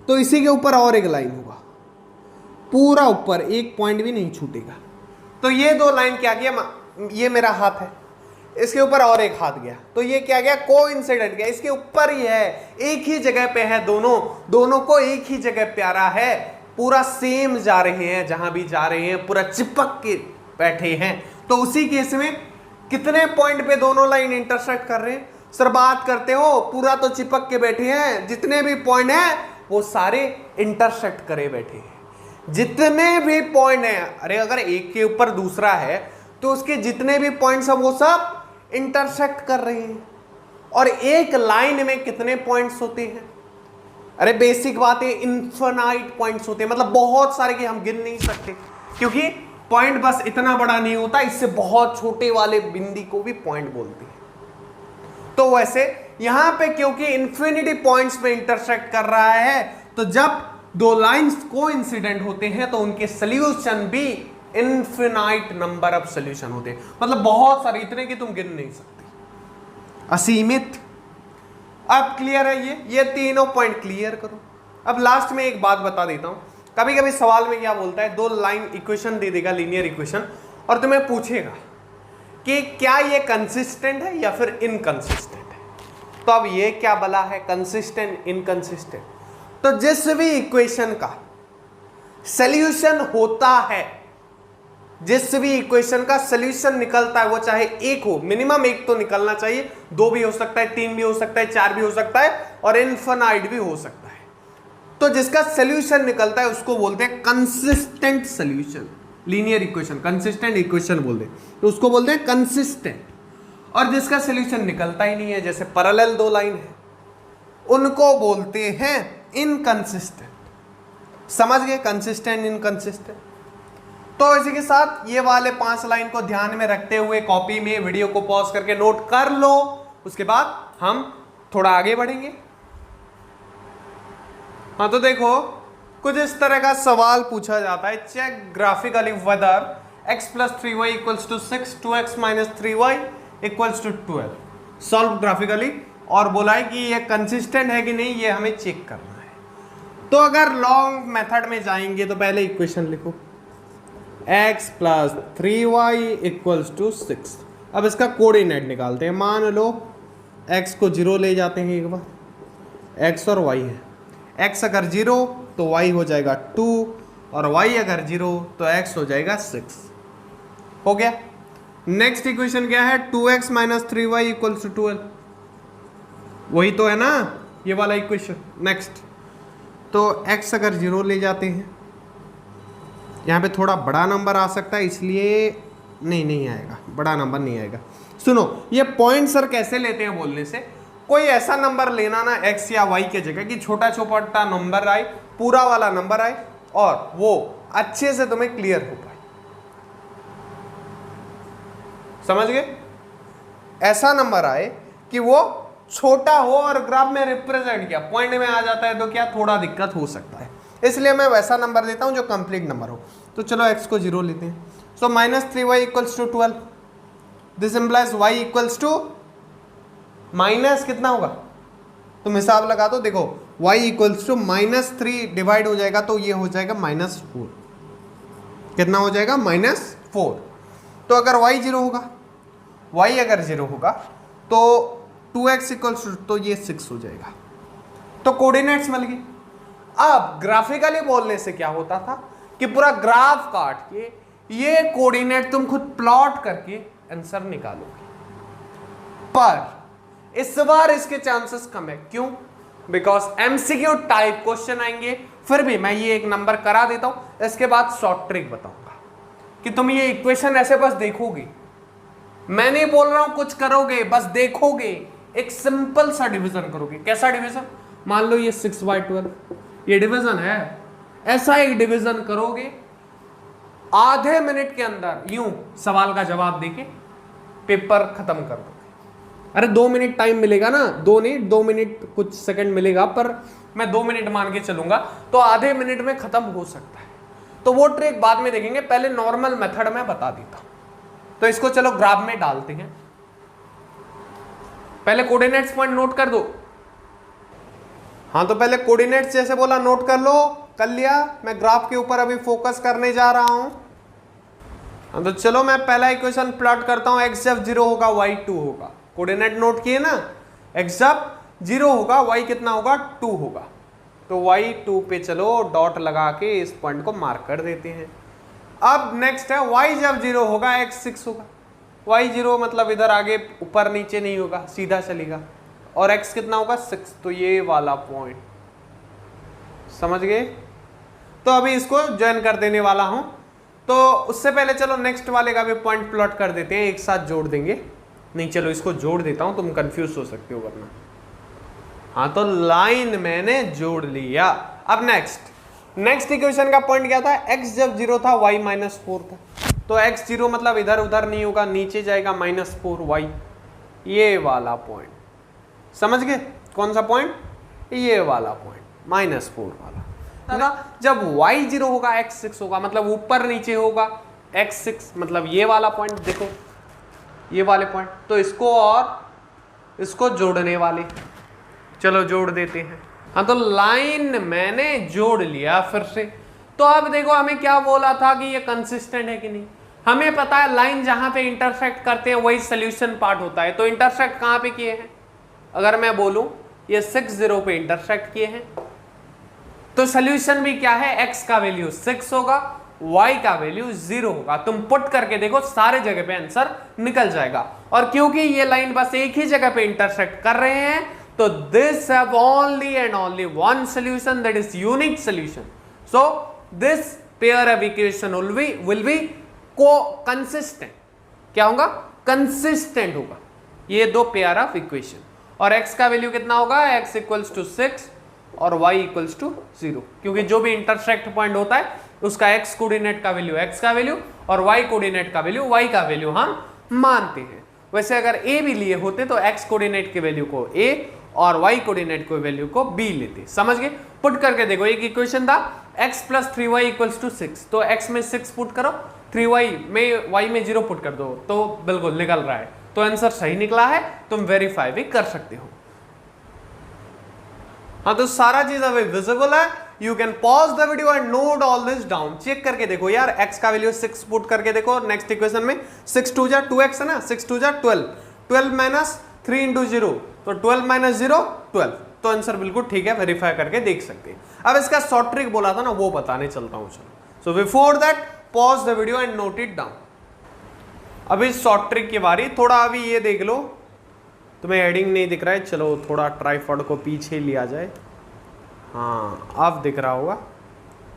तो इसी के ऊपर और एक लाइन होगा, पूरा ऊपर, एक पॉइंट भी नहीं छूटेगा। तो ये दो लाइन क्या किया? ये मेरा हाथ है, इसके ऊपर और एक हाथ गया, तो ये क्या गया? कोइंसिडेंट गया, इसके ऊपर ही है, एक ही जगह पे है, दोनों को एक ही जगह प्यारा है, पूरा सेम जा रहे हैं, जहां भी जा रहे हैं पूरा चिपक के बैठे हैं। तो उसी केस में कितने पॉइंट पे दोनों लाइन इंटरसेक्ट कर रहे हैं? सर बात करते हो पूरा तो चिपक के बैठे हैं, जितने भी पॉइंट हैं वो सारे इंटरसेक्ट करे बैठे हैं, जितने भी पॉइंट हैं। अरे अगर एक के ऊपर दूसरा है तो उसके जितने भी पॉइंट्स हैं वो सब इंटरसेक्ट कर रहे हैं। और एक लाइन में कितने पॉइंट्स होते हैं? अरे बेसिक बात है, इन्फिनाइट पॉइंट्स होते हैं, मतलब बहुत सारे कि हम गिन नहीं सकते, क्योंकि पॉइंट बस इतना बड़ा नहीं होता, इससे बहुत छोटे वाले बिंदी को भी पॉइंट बोलते हैं। तो वैसे यहां पे क्योंकि इंफिनिटी पॉइंट्स पे इंटरसेक्ट कर रहा है, तो जब दो लाइंस कोइंसिडेंट होते हैं तो उनके सॉल्यूशन भी इनफिनाइट नंबर ऑफ सॉल्यूशन होते हैं, मतलब बहुत सारे, इतने कि तुम गिन नहीं सकते, असीमित। अब क्लियर है ये तीनों पॉइंट क्लियर करो। अब लास्ट में एक बात बता देता हूं, कभी कभी सवाल में क्या बोलता है, दो लाइन इक्वेशन दे देगा, लीनियर इक्वेशन, और तुम्हें पूछेगा कि क्या ये कंसिस्टेंट है या फिर इनकंसिस्टेंट है। तो अब ये क्या बला है, कंसिस्टेंट इनकंसिस्टेंट। तो जिस भी इक्वेशन का सॉल्यूशन होता है, जिस भी इक्वेशन का सॉल्यूशन निकलता है, वो चाहे एक हो, मिनिमम एक तो निकलना चाहिए, दो भी हो सकता है, तीन भी हो सकता है, चार भी हो सकता है, और इनफिनाइट भी हो सकता है। तो जिसका सॉल्यूशन निकलता है उसको बोलते हैं consistent solution. Linear equation, consistent equation बोलते हैं, तो उसको बोलते हैं कंसिस्टेंट। और जिसका सॉल्यूशन निकलता ही नहीं है, जैसे पैरेलल दो लाइन है, उनको बोलते हैं इनकंसिस्टेंट। समझ गए? Consistent inconsistent. तो इसी के साथ ये वाले 5 लाइन को ध्यान में रखते हुए कॉपी में वीडियो को पॉज करके नोट कर लो, उसके बाद हम थोड़ा आगे बढ़ेंगे। हाँ तो देखो, कुछ इस तरह का सवाल पूछा जाता है, check graphically whether x + 3y equals to 6, 2x - 3y equals to 12। Solve graphically, और बोला है कि ये कंसिस्टेंट है कि नहीं, ये हमें चेक करना है। तो अगर लॉन्ग मेथड में जाएंगे तो पहले इक्वेशन लिखो, x + 3y इक्वल्स टू 6। अब इसका कोऑर्डिनेट निकालते हैं। मान लो x को 0 ले जाते हैं एक बार, x और y है, x अगर 0 तो y हो जाएगा 2, और y अगर 0 तो x हो जाएगा 6। हो गया। नेक्स्ट इक्वेशन क्या है, 2x - 3y इक्वल्स टू 12। वही तो है ना ये वाला इक्वेशन। नेक्स्ट, तो x अगर 0 ले जाते हैं, यहाँ पे थोड़ा बड़ा नंबर आ सकता है, इसलिए नहीं आएगा, बड़ा नंबर नहीं आएगा। सुनो, ये पॉइंट सर कैसे लेते हैं बोलने से, कोई ऐसा नंबर लेना ना x या y के जगह कि छोटा छोटा नंबर आए, पूरा वाला नंबर आए, और वो अच्छे से तुम्हें क्लियर हो पाए। समझ गए? ऐसा नंबर आए कि वो छोटा हो और ग्राफ में रिप्रेजेंट किया, पॉइंट में आ जाता है तो क्या थोड़ा दिक्कत हो सकता है, इसलिए मैं वैसा नंबर देता हूं जो कंप्लीट नंबर हो। तो चलो x को 0 लेते हैं। So -3y equals to 12, this implies y equals to minus कितना होगा, तुम हिसाब लगा दो। देखो y इक्वल्स टू -3 डिवाइड हो जाएगा तो ये हो जाएगा -4। कितना हो जाएगा -4। तो अगर y 0 होगा, y अगर 0 होगा तो 2x इक्वल्स टू, तो ये 6 हो जाएगा। तो कोऑर्डिनेट्स मिल गए। अब ग्राफिकली बोलने से क्या होता था कि पूरा ग्राफ काट के ये कोऑर्डिनेट तुम खुद प्लॉट करके आंसर निकालोगे, पर इस बार इसके चांसेस कम है। क्यों? बिकॉज एमसीक्यू टाइप क्वेश्चन आएंगे। फिर भी मैं ये एक नंबर करा देता हूं, इसके बाद शॉर्ट ट्रिक बताऊंगा कि तुम ये इक्वेशन ऐसे बस देखोगे, मैं नहीं बोल रहा हूं कुछ करोगे, बस देखोगे, एक सिंपल सा डिवीजन करोगे। कैसा डिवीजन? मान लो ये 6/12 ये डिवीजन है, ऐसा एक डिवीजन करोगे, आधे मिनट के अंदर यूं सवाल का जवाब देके पेपर खत्म कर दोगे। अरे 2 मिनट टाइम मिलेगा ना, 2 मिनट कुछ सेकंड मिलेगा, पर मैं 2 मिनट मान के चलूंगा, तो आधे मिनट में खत्म हो सकता है। तो वो ट्रिक बाद में देखेंगे, पहले नॉर्मल मेथड में बता देता हूं। तो इसको चलो ग्राफ में डालते हैं। पहले कोऑर्डिनेट्स पॉइंट नोट कर दो। हाँ, तो पहले कोऑर्डिनेट्स जैसे बोला नोट कर लो, कर लिया। मैं ग्राफ के ऊपर अभी फोकस करने जा रहा हूं। हाँ, तो चलो मैं पहला इक्वेशन प्लॉट करता हूं। x जब 0 होगा y 2 होगा। कोऑर्डिनेट नोट किए ना, x जब 0 होगा y कितना होगा, 2 होगा। तो y 2 पे चलो डॉट लगा के इस पॉइंट को मार्क कर देते हैं। अब नेक्स्ट है y जब 0 होगा x 6 होगा। y 0 मतलब इधर आगे ऊपर नीचे नहीं होगा, सीधा चलेगा। और x कितना होगा, 6। तो ये वाला पॉइंट समझ गए। तो अभी इसको ज्वाइन कर देने वाला हूं। तो उससे पहले चलो नेक्स्ट वाले का भी पॉइंट प्लॉट कर देते हैं, एक साथ जोड़ देंगे। नहीं, चलो इसको जोड़ देता हूं, तुम कंफ्यूज हो सकते हो वरना। हाँ, तो लाइन मैंने जोड़ लिया। अब नेक्स्ट इक्वेशन का पॉइंट क्या था, x जब 0 था y -4 था। तो x 0 मतलब इधर उधर नहीं होगा, नीचे जाएगा -4y, ये वाला पॉइंट समझ गए। कौन सा पॉइंट? ये वाला पॉइंट -4 वाला। जब y 0 होगा x 6 होगा, मतलब ऊपर नीचे होगा x 6, मतलब ये वाला पॉइंट देखो, ये वाले पॉइंट। तो इसको और इसको जोड़ने वाले, चलो जोड़ देते हैं। हाँ, तो लाइन मैंने जोड़ लिया फिर से। तो अब देखो हमें क्या बोला था कि ये कंसिस्टेंट है कि नहीं। हमें पता है लाइन जहां पे इंटरसेक्ट करते हैं वही सोल्यूशन पार्ट होता है। तो इंटरसेक्ट कहां पे किए हैं? अगर मैं बोलूं ये 6 0 पे इंटरसेक्ट किए हैं, तो सोल्यूशन भी क्या है, x का वैल्यू 6 होगा, y का वैल्यू 0 होगा। तुम पुट करके देखो, सारे जगह पे आंसर निकल जाएगा। और क्योंकि ये लाइन बस एक ही जगह पे इंटरसेक्ट कर रहे हैं, तो this have only and only one solution, that is unique solution. So this pair of equation will be consistent. क्या होगा? कंसिस्टेंट होगा ये दो पेयर ऑफ इक्वेशन। और x का वैल्यू कितना होगा, x इक्वल्स टू 6 और y इक्वल्स टू 0, क्योंकि जो भी इंटरसेक्ट पॉइंट होता है उसका x कोऑर्डिनेट का वैल्यू x का वैल्यू और y कोऑर्डिनेट का वैल्यू y का वैल्यू हम मानते हैं। वैसे अगर a भी लिए होते तो x कोऑर्डिनेट के वैल्यू को a और y कोऑर्डिनेट के वैल्यू को b लेते। समझ गए? पुट करके देखो, एक इक्वेशन था x plus 3y equals to 6, तो x में 6 पुट करो, 3y में y में 0 पुट कर दो, तो बिल्कुल निकल रहा है। तो आंसर सही निकला है, तुम वेरीफाई भी कर सकते हो। हाँ, तो सारा चीज अभी विजिबल है। You can pause the video and note all this down. Check करके देखो यार, x का वैल्यू 6 पुट करके देखो। नेक्स्ट इक्वेशन में 6 2 जा 2x है ना, 6 2 जा 12, 12 माइनस 3 इंटू 0, तो 12 माइनस 0 12। तो आंसर बिल्कुल ठीक है, वेरीफाई करके देख सकते हैं। अब इसका शॉर्ट ट्रिक बोला था ना, वो बताने चलता हूं। चलो, so before that pause the video and note it down. अभी शॉर्ट ट्रिक की बारी। थोड़ा अभी ये देख लो, तुम्हें हेडिंग नहीं दिख रहा है, चलो थोड़ा ट्राइपॉड को पीछे लिया जाए। हाँ, अब दिख रहा होगा,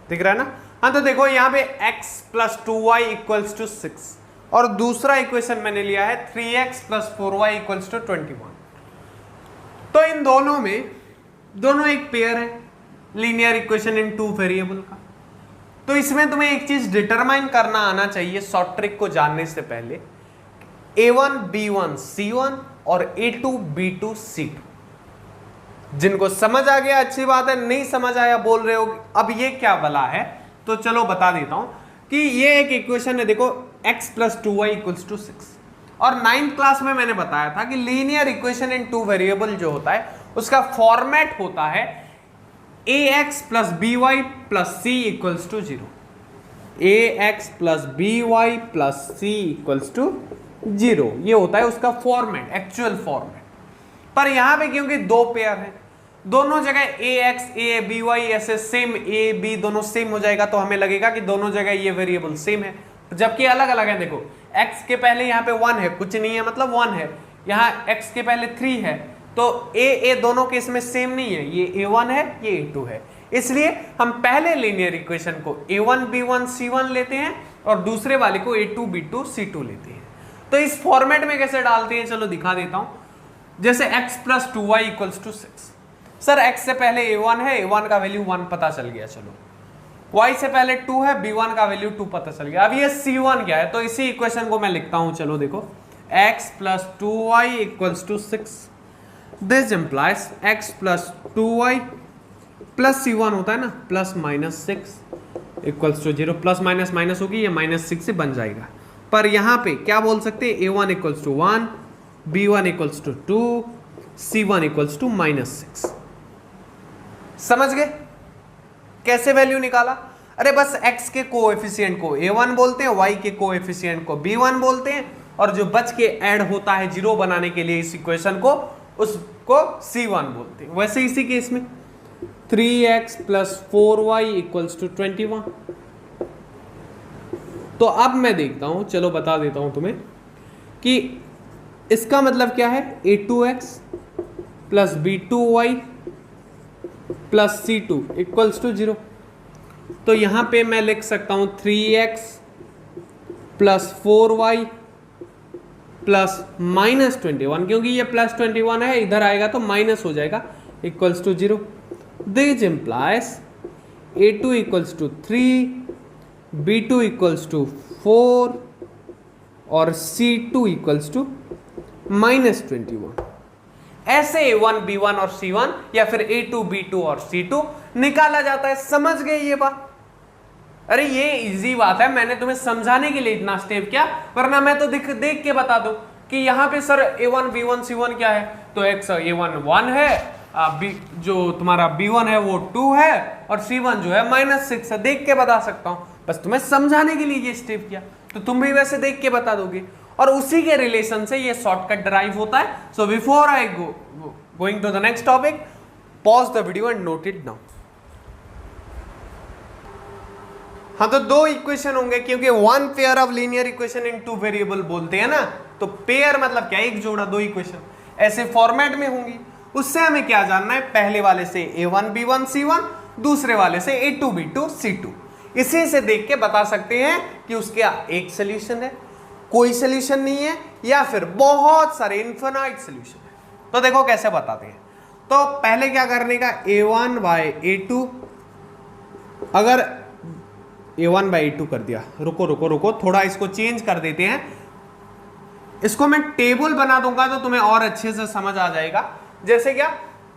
दिख रहा है ना। हाँ, तो देखो यहाँ पे x plus 2y equals to 6 और दूसरा इक्वेशन मैंने लिया है 3x plus 4y equals to 21। तो इन दोनों में, दोनों एक पेयर है, लीनियर इक्वेशन इन 2 वेरिएबल का। तो इसमें तुम्हें एक चीज डिटरमाइन करना आना चाहिए शॉर्ट ट्रिक को जानने से पहले, a1 b1 c1 और a2 b2 c2। जिनको समझ आ गया अच्छी बात है, नहीं समझ आया बोल रहे हो अब ये क्या भला है, तो चलो बता देता हूं कि ये एक इक्वेशन है। देखो x plus 2y equals to 6, और 9th क्लास में मैंने बताया था कि लीनियर इक्वेशन इन 2 वेरिएबल जो होता है उसका फॉर्मेट होता है ax plus by plus c equals to 0। A x plus b y plus c equals to 0। ये होता है उसका फॉर्मेट, एक्चुअल फॉर्मेट। पर यहां पे क्योंकि दो पेयर हैं, दोनों जगह ए एक्स ए बी वाई ऐसे सेम, ए बी दोनों सेम हो जाएगा, तो हमें लगेगा कि दोनों जगह ये वेरिएबल सेम है, जबकि अलग अलग है। देखो x के पहले यहाँ पे 1 है, कुछ नहीं है मतलब 1 है, यहाँ x के पहले 3 है, तो a दोनों केस में सेम नहीं है, ये a1 है ये a2 है। इसलिए हम पहले लीनियर इक्वेशन को a1 b1 c1 लेते हैं और दूसरे वाले को a2 b2 c2 लेते हैं। तो इस फॉर्मेट में कैसे डालते हैं चलो दिखा देता हूं। जैसे x plus 2y equals to 6। Sir x से पहले a1 है, a1 का वैल्यू 1 पता चल गया, चलो y से पहले 2 है, b1 का वैल्यू 2 पता चल गया। अब ये c1 क्या है, तो इसी इक्वेशन को मैं लिखता हूं, चलो देखो x plus 2y equals to 6। This implies x plus 2y plus c1 होता है ना, plus minus 6 equals to 0। Plus minus minus होगी, ये माइनस 6 से बन जाएगा। पर यहां पे क्या बोल सकते हैं, a1 equals to 1, b1 equals to 2, c1 equals to minus 6। समझ गए कैसे वैल्यू निकाला? अरे बस x के कोएफिशिएंट को a1 बोलते हैं, y के कोएफिशिएंट को b1 बोलते हैं, और जो बच के ऐड होता है जीरो बनाने के लिए इस इक्वेशन को, उसको c1 बोलते हैं। वैसे इसी केस में 3x plus 4y equals to 21। तो अब मैं देखता हूं, चलो बता देता हूं तुम्हें कि इसका मतलब क्या है, a2x plus b2y plus c2 equals to 0। तो यहां पे मैं लिख सकता हूं 3x plus 4y plus minus 21, क्योंकि ये प्लस 21 है, इधर आएगा तो माइनस हो जाएगा, equals to 0। This implies a2 equals to 3, b2 equals to 4 और c2 इक्वल्स टू माइनस 21। ऐसे a1 b1 और c1 या फिर a2 b2 और c2 निकाला जाता है। समझ गए ये बात? अरे ये इजी बात है, मैंने तुम्हें समझाने के लिए इतना स्टेप किया, वरना मैं तो देख के बता दूं कि यहां पे सर a1 b1 c1 क्या है, तो x a1 1 है, जो तुम्हारा b1 है वो 2 है, और c1 जो है माइनस 6 है। देख के बता सकता हूं, बस तुम्हें समझाने के लिए ये स्टेप किया, तो तुम भी वैसे देख के बता दोगे, और उसी के रिलेशन से ये शॉर्टकट ड्राइव होता है। So before I going to the next topic, pause the video and note it down. हाँ, तो दो इक्वेशन होंगे, क्योंकि one pair of linear equation in two variable बोलते हैं ना, तो पेयर मतलब क्या, एक जोड़ा, दो इक्वेशन ऐसे फॉर्मेट में होंगी। उससे हमें क्या जानना है, पहले वाले से a1 b1 c1, दूसरे वाले से a2 b2 c2। इसी से देख के बता सकते हैं कि उसका एक सोल्यूशन है, कोई सोल्यूशन नहीं है, या फिर बहुत सारे इनफिनाइट सोल्यूशन है। तो देखो कैसे बताते हैं। तो पहले क्या करने का, a1 बाय a2, अगर a1 बाय a2 कर दिया, रुको थोड़ा इसको चेंज कर देते हैं, इसको मैं टेबल बना दूंगा तो तुम्हें और अच्छे से समझ आ जाएगा। जैसे क्या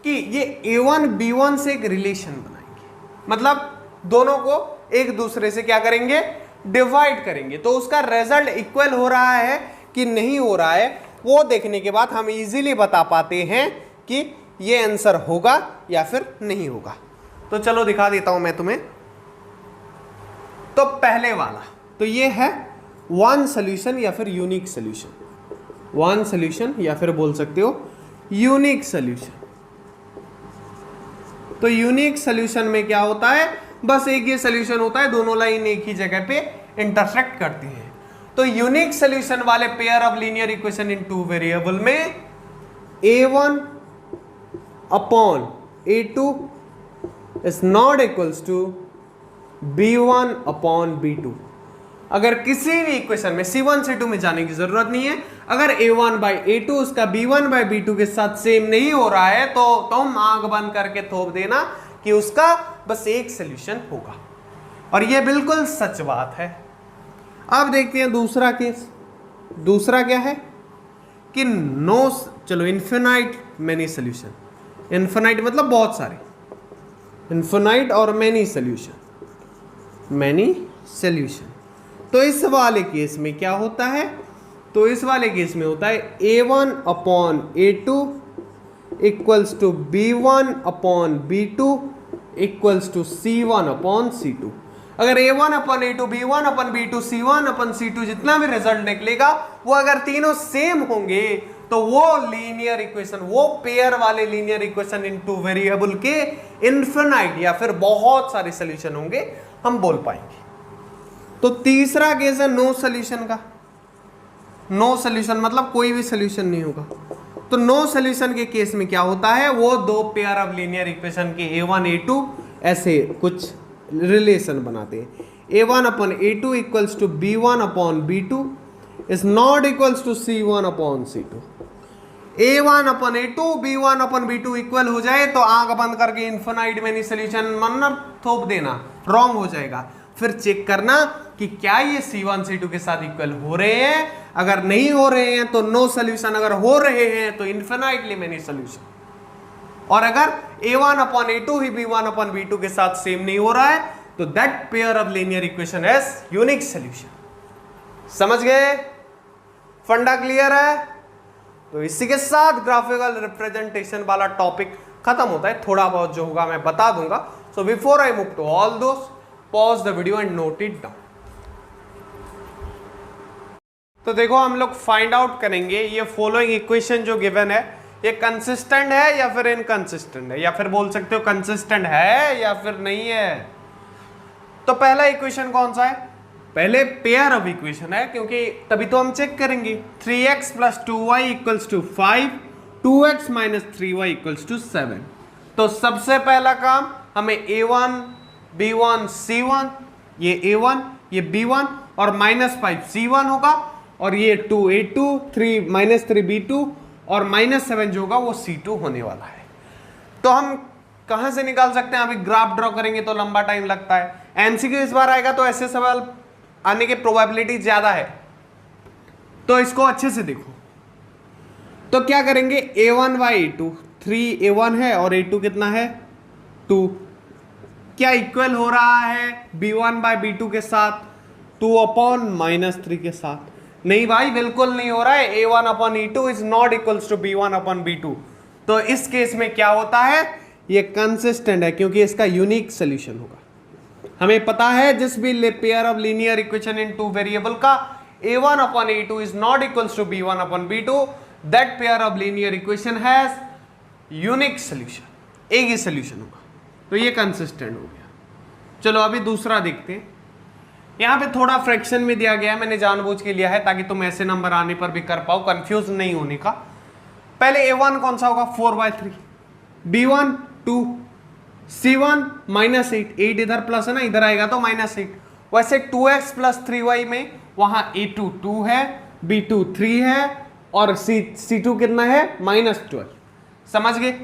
कि ये a1 b1 से एक रिलेशन बनाएंगे, मतलब दोनों को एक दूसरे से क्या करेंगे, डिवाइड करेंगे, तो उसका रिजल्ट इक्वल हो रहा है कि नहीं हो रहा है, वो देखने के बाद हम इजीली बता पाते हैं कि ये आंसर होगा या फिर नहीं होगा। तो चलो दिखा देता हूं मैं तुम्हें। तो पहले वाला, तो ये है वन सॉल्यूशन या फिर यूनिक सॉल्यूशन, वन सॉल्यूशन या फिर बोल सकते हो यूनिक सॉल्यूशन। तो यूनिक सॉल्यूशन में क्या होता है, बस एक ही सॉल्यूशन होता है, दोनों लाइन एक ही जगह पे इंटरसेक्ट करती है। तो यूनिक सॉल्यूशन वाले pair of linear equation in two variable में a1 upon a2 is not equals to b1 upon b2। अगर किसी भी इक्वेशन में c1 c2 में जाने की जरूरत नहीं है, अगर a1 बाई a2 उसका b1 बाई b2 के साथ सेम नहीं हो रहा है, तो तुम आंख बंद करके थोप देना कि उसका बस एक सॉल्यूशन होगा, और यह बिल्कुल सच बात है। अब देखते हैं दूसरा केस। दूसरा क्या है कि चलो इन्फिनाइट मेनी सॉल्यूशन, इन्फिनाइट मतलब बहुत सारे, इन्फिनाइट और मेनी सॉल्यूशन, मेनी सॉल्यूशन। तो इस वाले केस में क्या होता है, तो इस वाले केस में होता है a1 upon a2 equals to b1 upon b2 equals to c1 upon c2। अगर A1 अपन A2 B1 अपन B2 C1 अपन C2 जितना भी रिजल्ट निकलेगा वो अगर तीनों सेम होंगे तो वो लीनियर इक्वेशन, वो पेयर वाले linear equation in two variable के इनफिनाइट या फिर बहुत सारे सॉल्यूशन होंगे, हम बोल पाएंगे। तो तीसरा केस है नो सॉल्यूशन का। नो सॉल्यूशन मतलब कोई भी सॉल्यूशन नहीं होगा। तो नो सॉल्यूशन के केस में क्या होता है, वो दो पेयर ऑफ लीनियर इक्वेशन के A1 A2 ऐसे कुछ रिलेशन बनाते हैं। A1 upon A2 equals to B1 upon B2 is not equals to C1 upon C2। A1 upon A2 B1 upon B2 equal हो जाए तो आंख बंद करके इन्फिनाइट मेनी सॉल्यूशन मनना थोप देना, रॉन्ग हो जाएगा। फिर चेक करना कि क्या ये C1 C2 के साथ इक्वल हो रहे हैं। अगर नहीं हो रहे हैं तो नो सॉल्यूशन, अगर हो रहे हैं तो इन्फिनाइटली मेनी सॉल्यूशन। और अगर A1 अपॉन A2 ही B1 अपॉन B2 के साथ सेम नहीं हो रहा है तो that pair of linear equation is unique solution. समझ गए? फंडा क्लियर है? तो इसी के साथ ग्राफिकल रिप्रेजेंटेशन वाला टॉपिक खत्म होता है। थोड़ा बहुत जो होगा मैं बता दूंगा। So before I move to all those, pause the video and note it down. तो देखो हम लोग फाइंड आउट करेंगे ये फॉलोइंग इक्वेशन जो गिवन है ये कंसिस्टेंट है या फिर इनकंसिस्टेंट है, या फिर बोल सकते हो कंसिस्टेंट है या फिर नहीं है। तो पहला इक्वेशन कौन सा है? पहले पेयर ऑफ इक्वेशन है क्योंकि तभी तो हम चेक करेंगे। 3x plus 2y equals to 5, 2x minus 3y equals to 7। तो सबसे पहला काम हमें A1 B1 C1, ये A1 ये B1 और माइनस 5 C1 होगा और ये 2 A2 3 माइनस 3 B2 और माइनस 7 जो होगा वो C2 होने वाला है। तो हम कहां से निकाल सकते हैं? अभी ग्राफ ड्रॉ करेंगे तो लंबा टाइम लगता है। एमसीक्यू इस बार आएगा तो ऐसे सवाल आने की प्रोबेबिलिटी ज्यादा है, तो इसको अच्छे से देखो। तो क्या करेंगे? A1 बाई A2, 3 A1 है और A2 कितना है 2, क्या इक्वल हो रहा है B1 बाई B2 के साथ 2 अपॉन माइनस 3 के साथ? नहीं भाई, बिल्कुल नहीं हो रहा है। A1 upon E2 is not equals to B1 upon B2। तो इस केस में क्या होता है, ये कंसिस्टेंट है क्योंकि इसका यूनिक सोल्यूशन होगा। हमें पता है जिस भी pair of linear equation in two variable का A1 upon A2 is not equals to B1 upon B2, that pair of linear equation has unique solution, एक ही सोल्यूशन होगा। तो ये कंसिस्टेंट हो गया। चलो अभी दूसरा देखते हैं। यहां पे थोड़ा फ्रैक्शन में दिया गया है, मैंने जानबूझ के लिया है ताकि तुम ऐसे नंबर आने पर भी कर पाओ, कंफ्यूज नहीं होने का। पहले A1 कौन सा होगा? 4/3, B1 2, C1 माइनस 8 इधर प्लस है ना, इधर आएगा तो माइनस 8। वैसे 2x प्लस 3y में वहां A2 2 है, B2 3 है और C2 कितना है -12। समझ गए?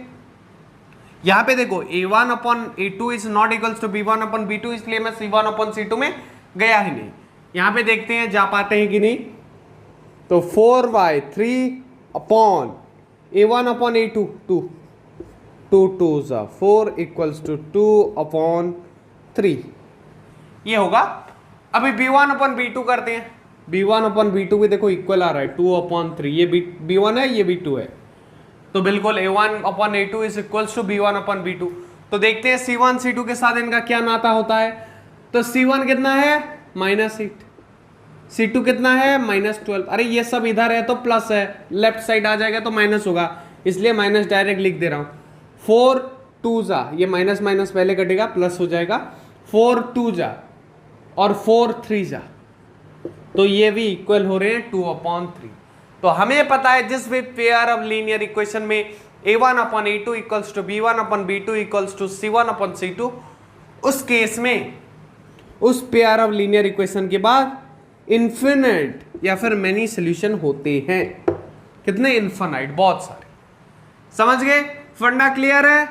यहां पे देखो A1 upon A2 is not equals to B1 upon B2, इसलिए मैं C1 अपॉन C2 में गया ही नहीं। यहां पे देखते हैं जा पाते हैं कि नहीं। तो 4/3 upon A1 upon A2 2, 2 2s 4 equals to 2 upon 3, ये होगा। अभी B1 अपॉन B2 करते हैं। B1 अपॉन B2 भी देखो इक्वल आ रहा है 2 अपॉन 3, ये B1 है ये B2 है, तो बिल्कुल A1 upon A2 is equals to B1 upon B2। तो देखते हैं C1 C2 के साथ इनका क्या नाता होता है। तो C1 कितना है -8, C2 कितना है -12। अरे ये सब इधर है तो प्लस है, लेफ्ट साइड आ जाएगा तो माइनस होगा, इसलिए माइनस डायरेक्ट लिख दे रहा हूं। 4 2 जा, ये माइनस माइनस पहले कटेगा प्लस हो जाएगा, 4 2 जा और 4 3 जा, तो ये भी इक्वल हो रहे हैं 2 अपॉन 3। तो हमें पता है जिस भी पेयर ऑफ लीनियर इक्वेशन में A1 upon A2 equals to B1 upon B2 equals to C1 upon C2, उस केस में उस पेयर ऑफ लीनियर इक्वेशन के बाद इन्फिनिट या फिर मेनी सॉल्यूशन होते हैं। कितने? इन्फिनाइट, बहुत सारे। समझ गए? फंडा क्लियर है?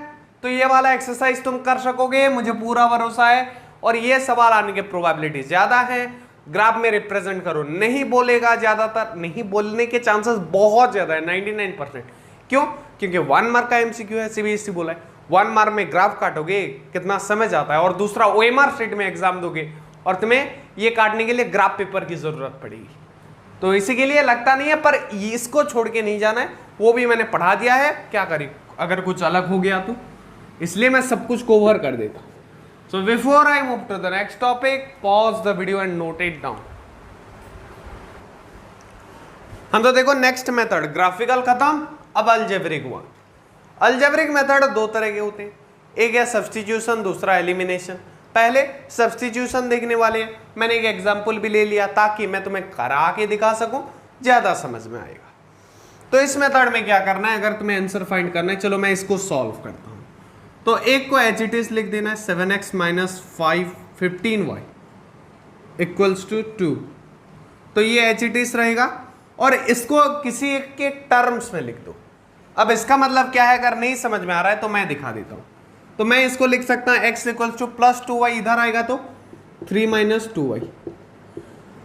तो ये वाला एक्सरसाइज तुम कर सकोगे, मुझे पूरा भरोसा है। और ये सवाल आने की प्रोबेबिलिटी ज्यादा है। ग्राफ में रिप्रेजेंट करो, नहीं बोलेगा, ज्यादातर नहीं बोलने के चांसेस बहुत ज्यादा है, 99%। क्यों? क्योंकि 1 मार्क का एमसीक्यू है, सीबीएसई बोला है। 1 मार्क में ग्राफ काटोगे कितना समय जाता है, और दूसरा OMR शीट में एग्जाम दोगे और तुम्हें ये काटने के लिए ग्राफ पेपर की जरूरत पड़ेगी। तो इसी के लिए लगता नहीं है, पर इसको छोड़ के नहीं जाना है, वो भी मैंने पढ़ा दिया है। क्या करें अगर कुछ अलग हो गया तो, इसलिए मैं सब कुछ कवर कर देता हूं। So before I move to the next topic, pause the video and note it down. हम तो देखो नेक्स्ट मेथड ग्राफिकल खत्म, अब अलजेब्रिक हुआ। अलजेब्रिक मेथड दो तरह के होते हैं, एक है सब्स्टिट्यूशन, दूसरा एलिमिनेशन। पहले सब्स्टिट्यूशन देखने वाले हैं, मैंने एक एग्जांपल भी ले लिया ताकि मैं तुम्हें करा के दिखा सकूं, ज्यादा समझ में आएगा। तो इस मेथड में क्या करना है, अगर तुम्हें आंसर फाइंड करना है, चलो मैं इसको सॉल्व करता हूं। तो एक को एज इट इज लिख देना है 7x minus 15y equals to 2। तो ये एज इट इज रहेगा और इसको किसी एक के टर्म्स में लिख दो। अब इसका मतलब क्या है, अगर नहीं समझ में आ रहा है तो मैं दिखा देता हूं। तो मैं इसको लिख सकता हूं x equals two plus 2y, इधर आएगा तो 3 माइनस 2y।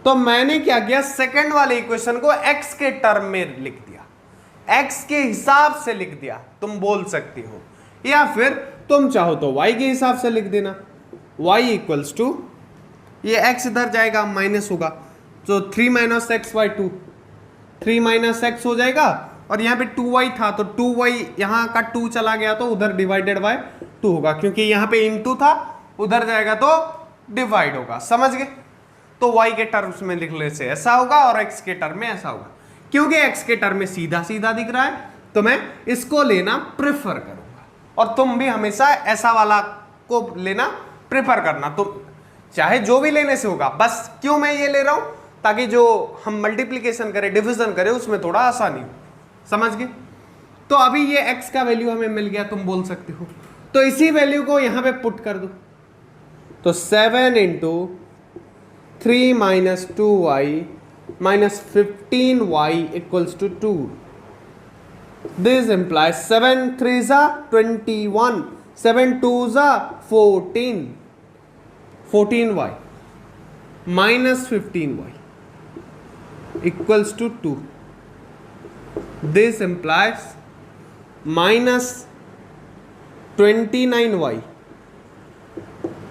तो मैंने क्या किया, सेकंड वाले इक्वेशन को x के टर्म में लिख दिया, x के हिसाब से लिख दिया, तुम बोल सकती हो, या फिर तुम चाहो तो y के हिसाब से लिख देना। y इक्वल्स टू, ये x इधर जाएगा माइनस होगा, तो 3 minus x by 2, 3 minus x हो जाएगा, और यहाँ पे 2y था तो 2y यहाँ का 2 चला गया तो उधर डिवाइडेड बाय 2 होगा, क्योंकि यहाँ पे इनटू था, उधर जाएगा तो डिवाइड होगा। समझ गए? तो y के टर्म्स में लिखने से ऐसा होगा और x के टर्म में ऐसा होगा। क्योंकि x के टर्म में सीधा सीधा दिख रहा है तो मैं इसको लेना प्रेफर करूंगा, और तुम भी हमेशा ऐसा वाला को लेना प्रेफर करना। तुम चाहे जो भी लेने से होगा, बस क्यों मैं ये ले रहा हूं, ताकि जो हम मल्टीप्लिकेशन करें, डिविजन करें, उसमें थोड़ा आसानी हो। समझ गए? तो अभी ये x का वैल्यू हमें मिल गया, तुम बोल सकते हो, तो इसी वैल्यू को यहां पे पुट कर दो। तो 7 into 3 minus 2y minus 15y equals to 2। This implies 7 3s are 21, 7 2s are 14, 14y minus 15y equals to 2. This implies minus 29y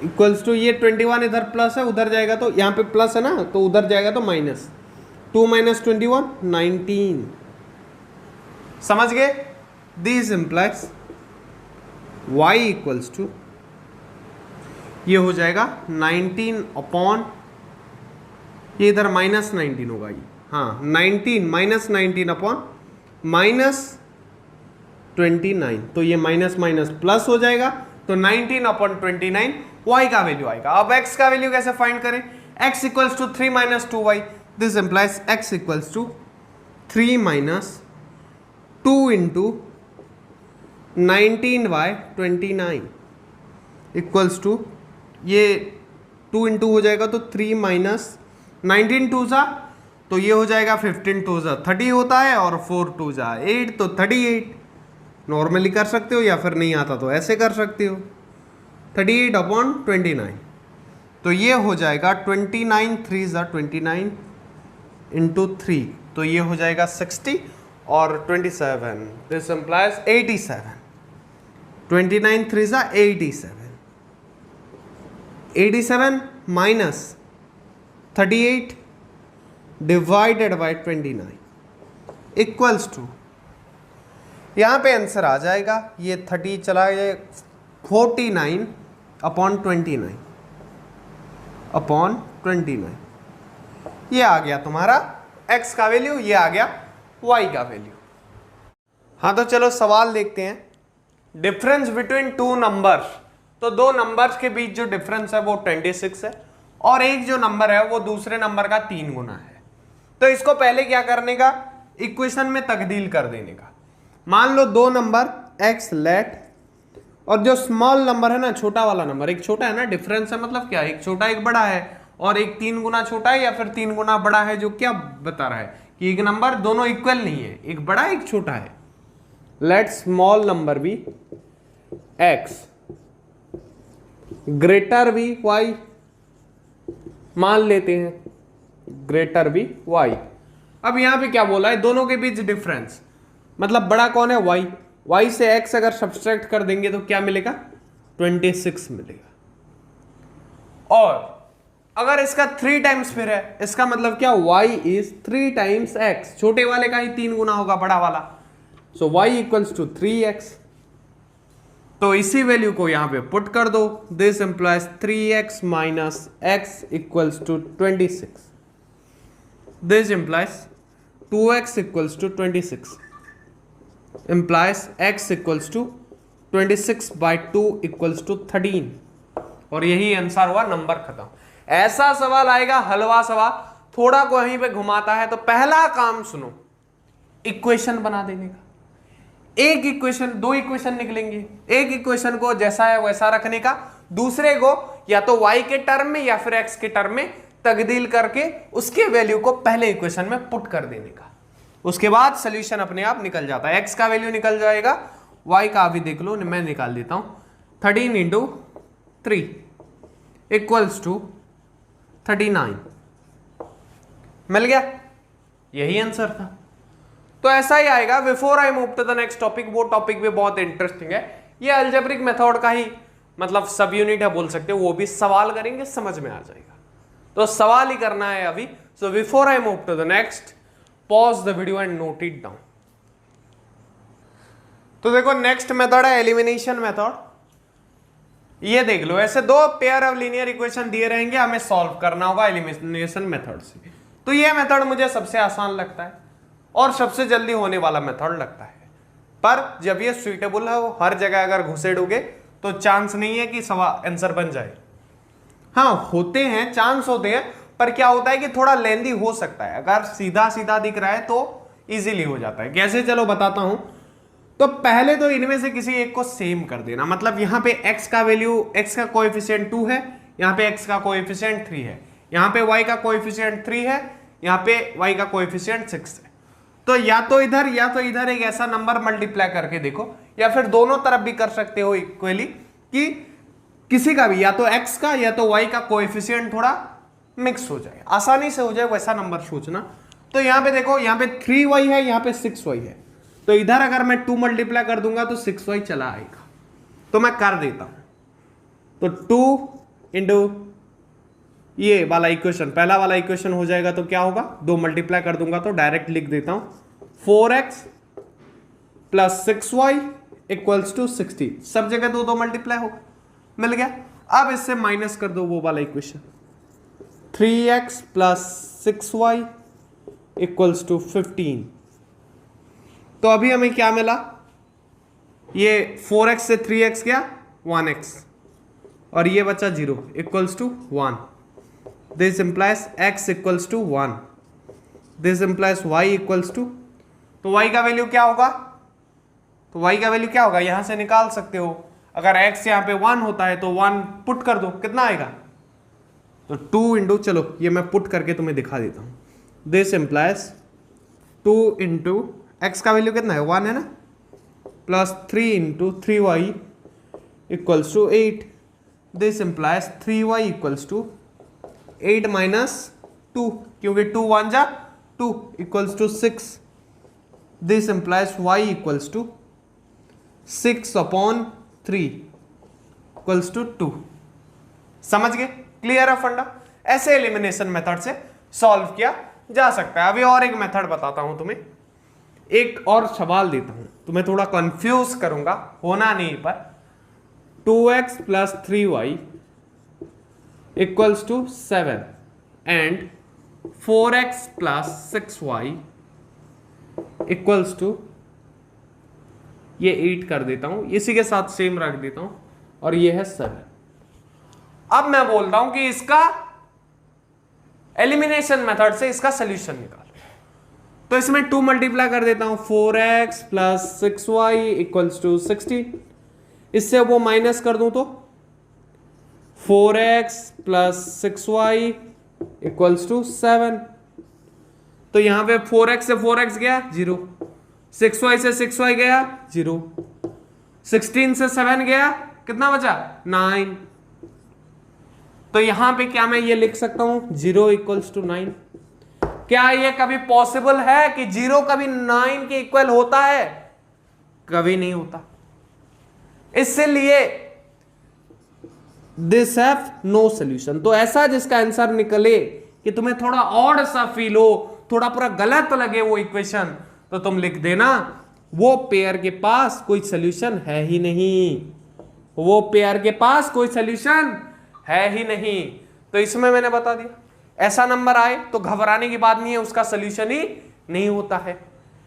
equals to, ये 21 इधर प्लस है, उधर जाएगा तो यहाँ पे प्लस है ना, तो उधर जाएगा तो माइनस, 2 माइनस 21 19। समझ गए? This implies y equals to, ये हो जाएगा 19 अपॉन, ये इधर माइनस 19 होगा, ये हाँ 19 माइनस 19 अपॉन माइनस 29, तो ये माइनस माइनस प्लस हो जाएगा, तो 19 अपॉन 29 y का वैल्यू आएगा। अब x का वैल्यू कैसे फाइंड करें, x equals to 3 minus 2y, this implies x equals to 3 minus 2 into 19/29 equals to, ये 2 इंटू हो जाएगा तो 3 माइनस 19 2 जा, तो ये हो जाएगा 15 2 जा 30 होता है, और 4 2 जा 8, तो 38 नॉर्मली कर सकते हो, या फिर नहीं आता तो ऐसे कर सकते हो, 38 अपॉन 29। तो ये हो जाएगा 29 3 जा 29 इंटू 3, तो ये हो जाएगा 60 और 27, दिस इंप्लाइज 87। 29 3 जा 87, 87 minus 38 divided by 29 equals to, यहाँ पे आंसर आ जाएगा, ये 30 चला जाए 49 अपॉन 29 अपॉन 29, ये आ गया तुम्हारा x का वैल्यू, ये आ गया y का वैल्यू। हाँ तो चलो सवाल देखते हैं, डिफरेंस बिटवीन टू नंबर्स। तो दो नंबर्स के बीच जो डिफरेंस है वो 26 है, और एक जो नंबर है वो दूसरे नंबर का 3 गुना है। तो इसको पहले क्या करने का, इक्वेशन में तब्दील कर देने का। मान लो दो नंबर x लेट, और जो स्मॉल नंबर है ना, छोटा वाला नंबर, एक छोटा है ना, डिफरेंस है मतलब क्या, एक छोटा एक बड़ा है, और एक 3 गुना छोटा है या फिर 3 गुना बड़ा है, जो क्या बता रहा है कि एक नंबर दोनों इक्वल नहीं है, एक बड़ा एक छोटा है। Let small number be x greater be y, मान लेते हैं ग्रेटर बी y। अब यहां पे क्या बोला है, दोनों के बीच डिफरेंस, मतलब बड़ा कौन है, y, y से x अगर सब्सट्रैक्ट कर देंगे तो क्या मिलेगा, 26 मिलेगा। और अगर इसका 3 टाइम्स फिर है, इसका मतलब क्या, y इज 3 टाइम्स x, छोटे वाले का ही 3 गुना होगा बड़ा वाला, सो y इक्वल्स टू 3x। तो इसी वैल्यू को यहां पे पुट कर दो। This implies 3x minus x equals to 26। This implies 2x equals to 26 implies x equals to 26/2 equals to 13। और यही आंसर हुआ, नंबर खत्म। ऐसा सवाल आएगा हलवा सवाल, थोड़ा कहीं पे घुमाता है तो पहला काम सुनो, इक्वेशन बना देने का। एक इक्वेशन, दो इक्वेशन निकलेंगे, एक इक्वेशन को जैसा है वैसा रखने का, दूसरे को या तो y के टर्म में या फिर x के टर्म में तब्दील करके उसके वैल्यू को पहले इक्वेशन में पुट कर देने का। उसके बाद सोल्यूशन अपने आप निकल जाता है। x का वैल्यू निकल जाएगा, y का अभी देख लो, मैं निकाल देता हूं। 13 इंटू 3 इक्वल्स टू 39 मिल गया, यही आंसर था। तो ऐसा ही आएगा। Before I move to the next topic, वो टॉपिक भी बहुत इंटरेस्टिंग है, ये अलजेब्रिक मेथड का ही मतलब सब यूनिट है बोल सकते हो, वो भी सवाल करेंगे, समझ में आ जाएगा। तो सवाल ही करना है अभी। So before I move to the next, pause the video and note it down. तो देखो नेक्स्ट मेथड है एलिमिनेशन मेथड। ये देख लो, ऐसे दो पेयर ऑफ लीनियर इक्वेशन दिए रहेंगे, हमें सॉल्व करना होगा एलिमिनेशन मेथड से। तो ये मेथड मुझे सबसे आसान लगता है और सबसे जल्दी होने वाला मेथड लगता है। पर जब ये सुइटेबल है, वो हर जगह अगर घुसेड़ोगे तो चांस नहीं है कि सवाल आंसर बन जाए। हाँ होते हैं, चांस होते हैं, पर क्या होता है कि थोड़ा लेंदी हो सकता है। अगर सीधा सीधा दिख रहा है तो इजीली हो जाता है। कैसे, चलो बताता हूं। तो पहले तो इनमें से किसी एक को सेम कर देना, मतलब यहां पे x का वैल्यू, x का कोएफिशिएंट 2 है, यहां पे x का कोएफिशिएंट 3 है, यहां पे y का कोएफिशिएंट 3 है, यहां पे y का कोएफिशिएंट 6 है। तो या तो इधर या तो इधर एक ऐसा नंबर मल्टीप्लाई करके देखो, या फिर दोनों तरफ भी कर सकते हो इक्वली, कि किसी का भी या तो x का या तो y का कोएफिशिएंट थोड़ा मिक्स हो जाए, आसानी से हो जाए, वैसा नंबर सोचना। तो यहां पे देखो, यहां पे 3y है, यहां पे 6y है, तो इधर अगर मैं 2 मल्टीप्लाई कर दूंगा तो 6y चला आएगा। तो मैं कर देता हूं। तो 2 इंटू ये वाला इक्वेशन, पहला वाला इक्वेशन हो जाएगा तो क्या होगा, 2 मल्टीप्लाई कर दूंगा तो डायरेक्ट लिख देता हूं, 4x plus 6y equals to 60। सब जगह 2 मल्टीप्लाई होगा, मिल गया। अब इससे माइनस कर दो वो वाला equation, 3x plus 6y equals to 15। तो अभी हमें क्या मिला, ये 4x से 3x गया 1x, और ये बचा 0 equals to 1। This implies x equals to 1, this implies y equals to, तो y का वैल्यू क्या होगा, तो y का वैल्यू क्या होगा, यहां से निकाल सकते हो। अगर x यहां पे 1 होता है तो 1 पुट कर दो, कितना आएगा, तो 2 इंटू, चलो ये मैं पुट करके तुम्हें दिखा देता हूं। दिस इंप्लाइज 2 इंटू x का वैल्यू कितना है, 1 है ना, plus 3 into 3y equals to 8। This implies 3y equals to 8 minus 2, क्योंकि 2 1 जा 2 equals to 6। This implies y equals to 6/3 equals to 2। समझ गए, क्लियर है फंडा। ऐसे एलिमिनेशन मेथड से सॉल्व किया जा सकता है। अभी और एक मेथड बताता हूं तुम्हें, एक और सवाल देता हूं, तुम्हें थोड़ा कंफ्यूज करूंगा, होना नहीं पर। 2x plus 3y equals to 7 and 4x plus 6y equals to, ये 8 कर देता हूं, इसी के साथ सेम रख देता हूं, और ये है 7। अब मैं बोलता हूं कि इसका एलिमिनेशन मेथड से इसका सोल्यूशन निकालो। तो इसमें 2 मल्टीप्लाई कर देता हूं, 4x plus 6y equals to 16। इससे वो माइनस कर दूं तो 4x plus 6y equals to 7। तो यहां पे 4x से 4x गया 0, 6y से 6y गया 0, 16 से 7 गया, कितना बचा 9। तो यहां पे क्या मैं ये लिख सकता हूं, 0 इक्वल्स टू 9। क्या ये कभी पॉसिबल है कि 0 कभी 9 के इक्वल होता है, कभी नहीं होता। इसलिए दिस हैव नो सॉल्यूशन। तो ऐसा जिसका आंसर निकले कि तुम्हें थोड़ा ऑड सा फील हो, थोड़ा पूरा गलत लगे वो इक्वेशन, तो तुम लिख देना वो पेयर के पास कोई सॉल्यूशन है ही नहीं। वो पेयर के पास कोई सोल्यूशन है ही नहीं। तो इसमें मैंने बता दिया ऐसा नंबर आए तो घबराने की बात नहीं है, उसका सोल्यूशन ही नहीं होता है।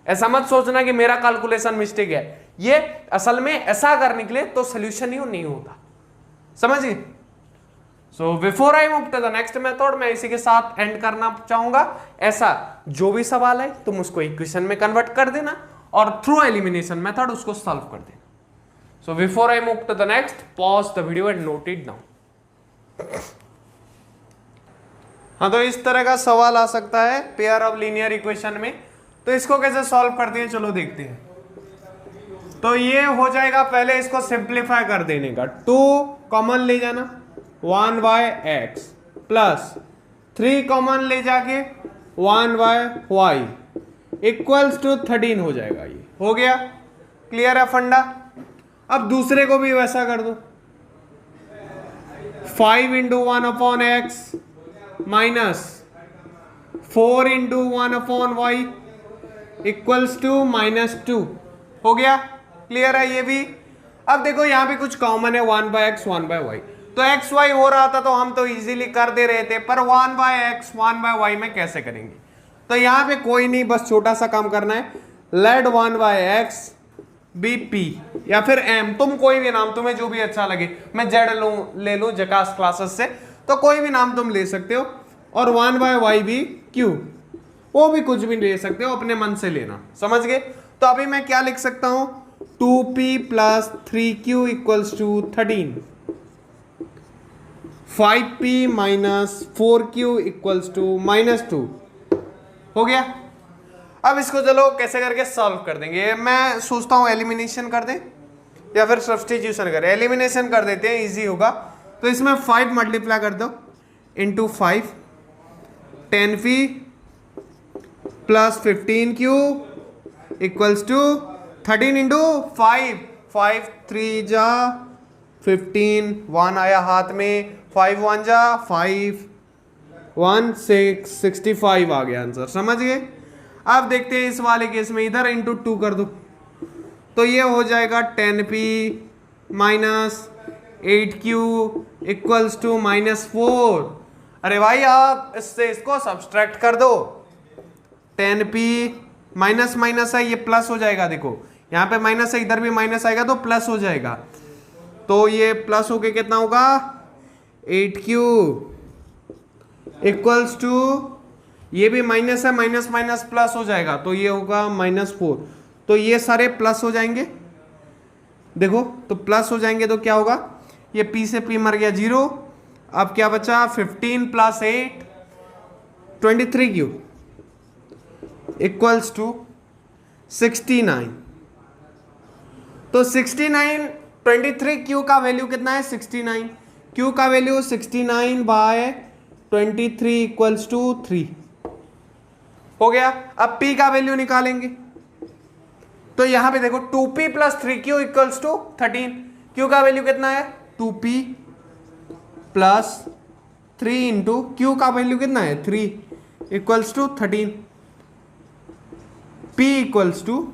ऐसा मत सोचना कि मेरा कैलकुलेशन मिस्टेक है, ये असल में ऐसा अगर निकले तो सोल्यूशन ही नहीं होता। समझिए। So before I move to the next method, मैं इसी के साथ एंड करना चाहूंगा। ऐसा जो भी सवाल है तुम उसको इक्वेशन में कन्वर्ट कर देना और थ्रू एलिमिनेशन मेथड उसको सॉल्व कर देना। So before I move to the next, pause the video and note it down. हाँ, तो इस तरह का सवाल आ सकता है पेयर ऑफ लीनियर इक्वेशन में। तो इसको कैसे सॉल्व करते हैं चलो देखते हैं। तो ये हो जाएगा, पहले इसको सिंप्लीफाई कर देने का। 2 कॉमन ले जाना, 1/x प्लस 3 कॉमन ले जाके 1/y इक्वल्स टू 13 हो जाएगा। ये हो गया, क्लियर है फंडा। अब दूसरे को भी वैसा कर दो, 5 × 1/x minus 4 × 1/y equals to -2 हो गया, क्लियर है ये भी। अब देखो यहां पे कुछ कॉमन है, 1/x 1/y, तो x y हो रहा था तो हम तो इजीली कर दे रहे थे, पर 1/x 1/y में कैसे करेंगे। तो यहां पे कोई नहीं, बस छोटा सा काम करना है, लेट 1/x बी p या फिर m, तुम कोई भी नाम तुम्हें जो भी अच्छा लगे, मैं जेड ले लूं जकास क्लासेस से, तो कोई भी नाम तुम ले सकते हो। और 1/y भी q, वो भी कुछ भी ले सकते हो, अपने मन से लेना, समझ गए। तो अभी मैं क्या लिख सकता हूं, 2p + 3q equals to 13, 5p - 4q equals to -2 हो गया। अब इसको चलो कैसे करके सॉल्व कर देंगे। मैं सोचता हूं एलिमिनेशन कर दें या फिर सब्स्टिट्यूशन करें। एलिमिनेशन कर देते हैं, इजी होगा। तो इसमें 5 मल्टीप्लाई कर दो into 5, 10p + 15q equals to 13 into 5, 5 3 जा 15, 1 आया हाथ में, 5 1 जा 5, 1 6 65 आ गया आंसर, समझ गए। अब देखते हैं इस वाले केस में, इधर इंटू 2 कर दो तो ये हो जाएगा 10p - 8q इक्वल्स टू -4। अरे भाई आप इससे इसको सब्सट्रैक्ट कर दो, 10p माइनस माइनस है, ये प्लस हो जाएगा। देखो यहाँ पे माइनस है, इधर भी माइनस आएगा तो प्लस हो जाएगा। तो ये प्लस होके कितना होगा, 8q इक्वल्स टू, ये भी माइनस है, माइनस माइनस प्लस हो जाएगा तो ये होगा -4। तो ये सारे प्लस हो जाएंगे, देखो तो प्लस हो जाएंगे तो क्या होगा, ये p से p मर गया 0। अब क्या बचा, 15 + 8 23q इक्वल्स टू 69। तो 69, 23q का वैल्यू कितना है 69, q का वैल्यू 69/23 इक्वल्स टू 3 हो गया। अब p का वैल्यू निकालेंगे तो यहां पे देखो 2p + 3q equals to 13, q का वैल्यू कितना है 2p + 3 इंटू q का वैल्यू कितना है 3 equals to 13, p equals to,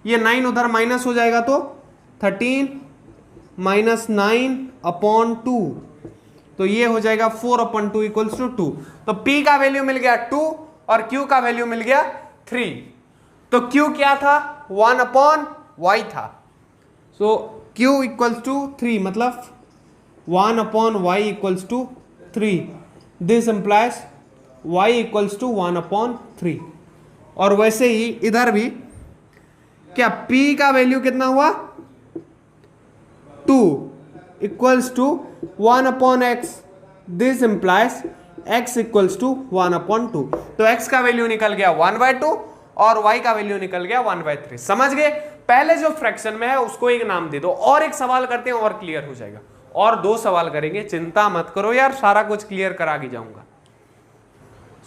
ये 9 उधर माइनस हो जाएगा तो 13 - 9/2, तो ये हो जाएगा 4/2 इक्वल्स टू 2। तो p का वैल्यू मिल गया 2 और q का वैल्यू मिल गया 3। तो q क्या था, 1/y था। सो q इक्वल्स टू 3, मतलब 1/y equals to 3। This implies y equals to 1/3। और वैसे ही इधर भी क्या, p का वैल्यू कितना हुआ 2 equals to 1/x। This implies x equals to 1/2। तो x का वैल्यू निकल गया 1/2 और y का वैल्यू निकल गया 1/3। समझ गए। पहले जो फ्रैक्शन में है उसको एक नाम दे दो, और एक सवाल करते हैं और क्लियर हो जाएगा। और 2 सवाल करेंगे, चिंता मत करो यार, सारा कुछ क्लियर करा के जाऊंगा।